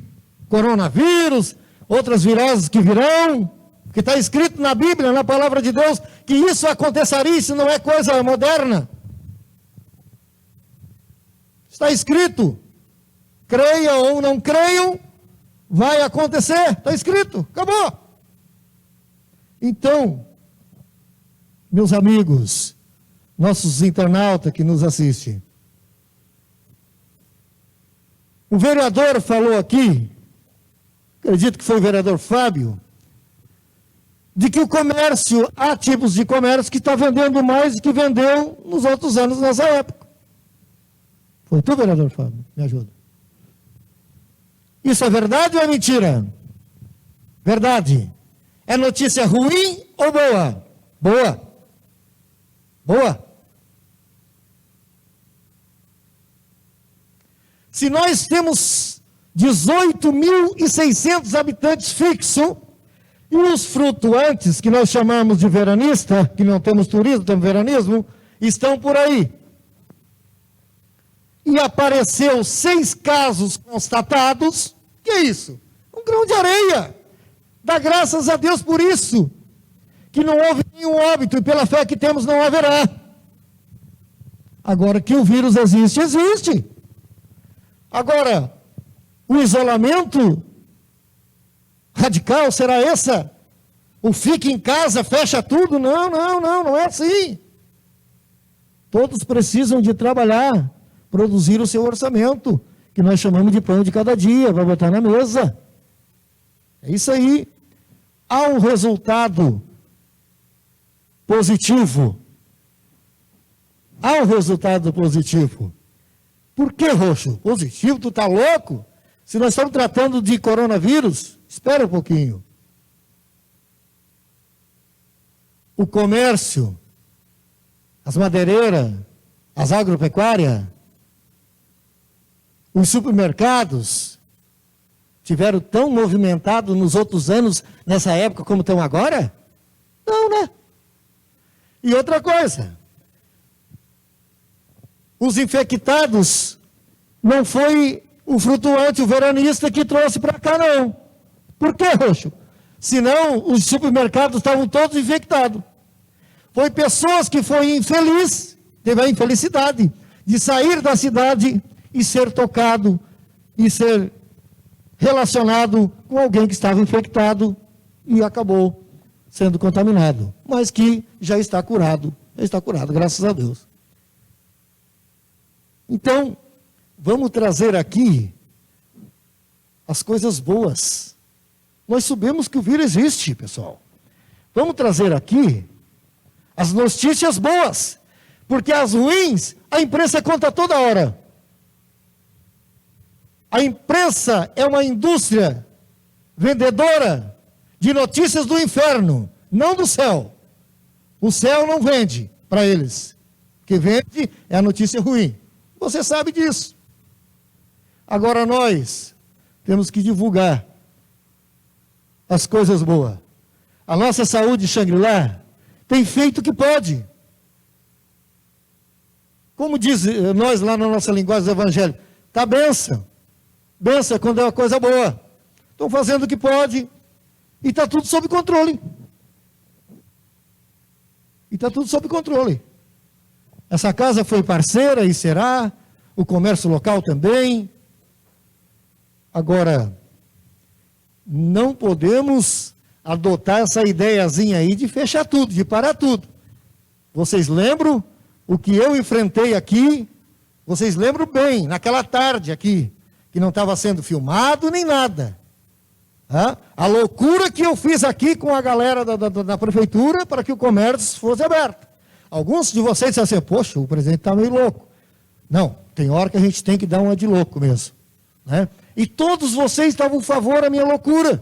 coronavírus, outras viroses que virão, que está escrito na Bíblia, na palavra de Deus, que isso aconteceria, isso não é coisa moderna. Está escrito. Creiam ou não creiam, vai acontecer. Está escrito, acabou. Então, meus amigos, nossos internautas que nos assistem, o vereador falou aqui, acredito que foi o vereador Fábio, de que o comércio, há tipos de comércio que está vendendo mais do que vendeu nos outros anos nessa época. Foi tu, vereador Fábio? Me ajuda. Isso é verdade ou é mentira? Verdade. É notícia ruim ou boa? Boa. Boa. Se nós temos 18.600 habitantes fixos, e os flutuantes, que nós chamamos de veranista, que não temos turismo, temos veranismo, estão por aí. E apareceu 6 casos constatados. Que é isso? Um grão de areia. Dá graças a Deus por isso. Que não houve nenhum óbito, e pela fé que temos não haverá. Agora que o vírus existe, existe. Agora, o isolamento radical será essa? O fique em casa, fecha tudo? Não é assim. Todos precisam de trabalhar, produzir o seu orçamento, que nós chamamos de pão de cada dia, vai botar na mesa. É isso aí. Há um resultado positivo. Há um resultado positivo. Por que, Roxo? Positivo? Tu tá louco? Se nós estamos tratando de coronavírus, espera um pouquinho. O comércio, as madeireiras, as agropecuárias, os supermercados tiveram tão movimentados nos outros anos, nessa época, como estão agora? Não, né? E outra coisa, os infectados não foi o flutuante, o veranista que trouxe para cá, não. Por quê, Roxo? Senão, os supermercados estavam todos infectados. Foi pessoas que foi infeliz, teve a infelicidade de sair da cidade e ser tocado, e ser relacionado com alguém que estava infectado e acabou sendo contaminado. Mas que já está curado, graças a Deus. Então, vamos trazer aqui as coisas boas. Nós sabemos que o vírus existe, pessoal. Vamos trazer aqui as notícias boas, porque as ruins, a imprensa conta toda hora. A imprensa é uma indústria vendedora de notícias do inferno, não do céu. O céu não vende para eles. O que vende é a notícia ruim. Você sabe disso. Agora nós temos que divulgar as coisas boas. A nossa saúde Shangri-La tem feito o que pode. Como diz nós lá na nossa linguagem do Evangelho, está benção. Benção quando é uma coisa boa. Estão fazendo o que pode e está tudo sob controle. Essa casa foi parceira e será, o comércio local também. Agora, não podemos adotar essa ideiazinha aí de fechar tudo, de parar tudo. Vocês lembram o que eu enfrentei aqui? Vocês lembram bem, naquela tarde aqui, que não estava sendo filmado nem nada. A loucura que eu fiz aqui com a galera da prefeitura para que o comércio fosse aberto. Alguns de vocês disseram assim, poxa, o presidente está meio louco. Não, tem hora que a gente tem que dar uma de louco mesmo. Né? E todos vocês estavam a favor da minha loucura.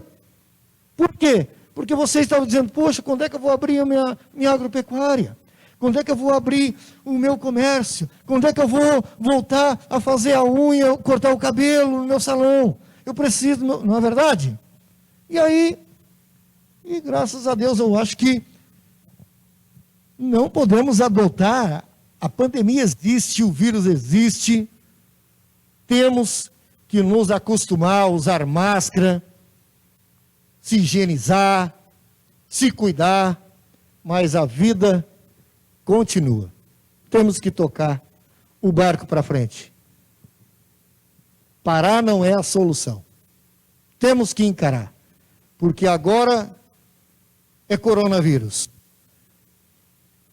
Por quê? Porque vocês estavam dizendo, poxa, quando é que eu vou abrir a minha agropecuária? Quando é que eu vou abrir o meu comércio? Quando é que eu vou voltar a fazer a unha, cortar o cabelo no meu salão? Eu preciso, não é verdade? E aí, e graças a Deus, eu acho que não podemos adotar, a pandemia existe, o vírus existe, temos que nos acostumar a usar máscara, se higienizar, se cuidar, mas a vida continua. Temos que tocar o barco para frente. Parar não é a solução. Temos que encarar, porque agora é coronavírus.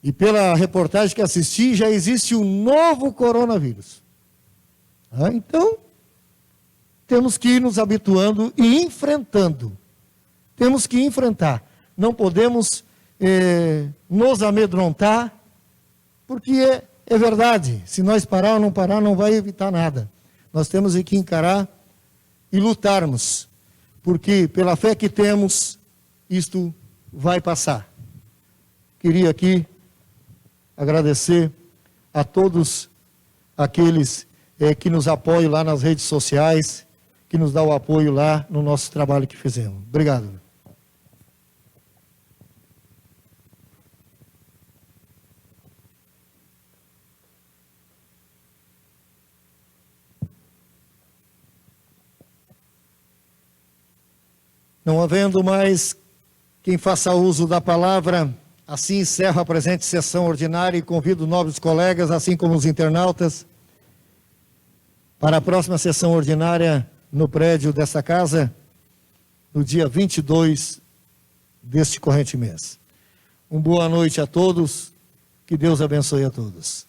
E pela reportagem que assisti, já existe um novo coronavírus. Então, temos que ir nos habituando e enfrentando. Temos que enfrentar. Não podemos nos amedrontar, porque é verdade. Se nós parar ou não parar, não vai evitar nada. Nós temos que encarar e lutarmos. Porque pela fé que temos, isto vai passar. Queria aqui agradecer a todos aqueles que nos apoiam lá nas redes sociais, que nos dão o apoio lá no nosso trabalho que fizemos. Obrigado. Não havendo mais quem faça uso da palavra, assim encerro a presente sessão ordinária e convido nobres colegas, assim como os internautas, para a próxima sessão ordinária no prédio dessa casa, no dia 22 deste corrente mês. Uma boa noite a todos, que Deus abençoe a todos.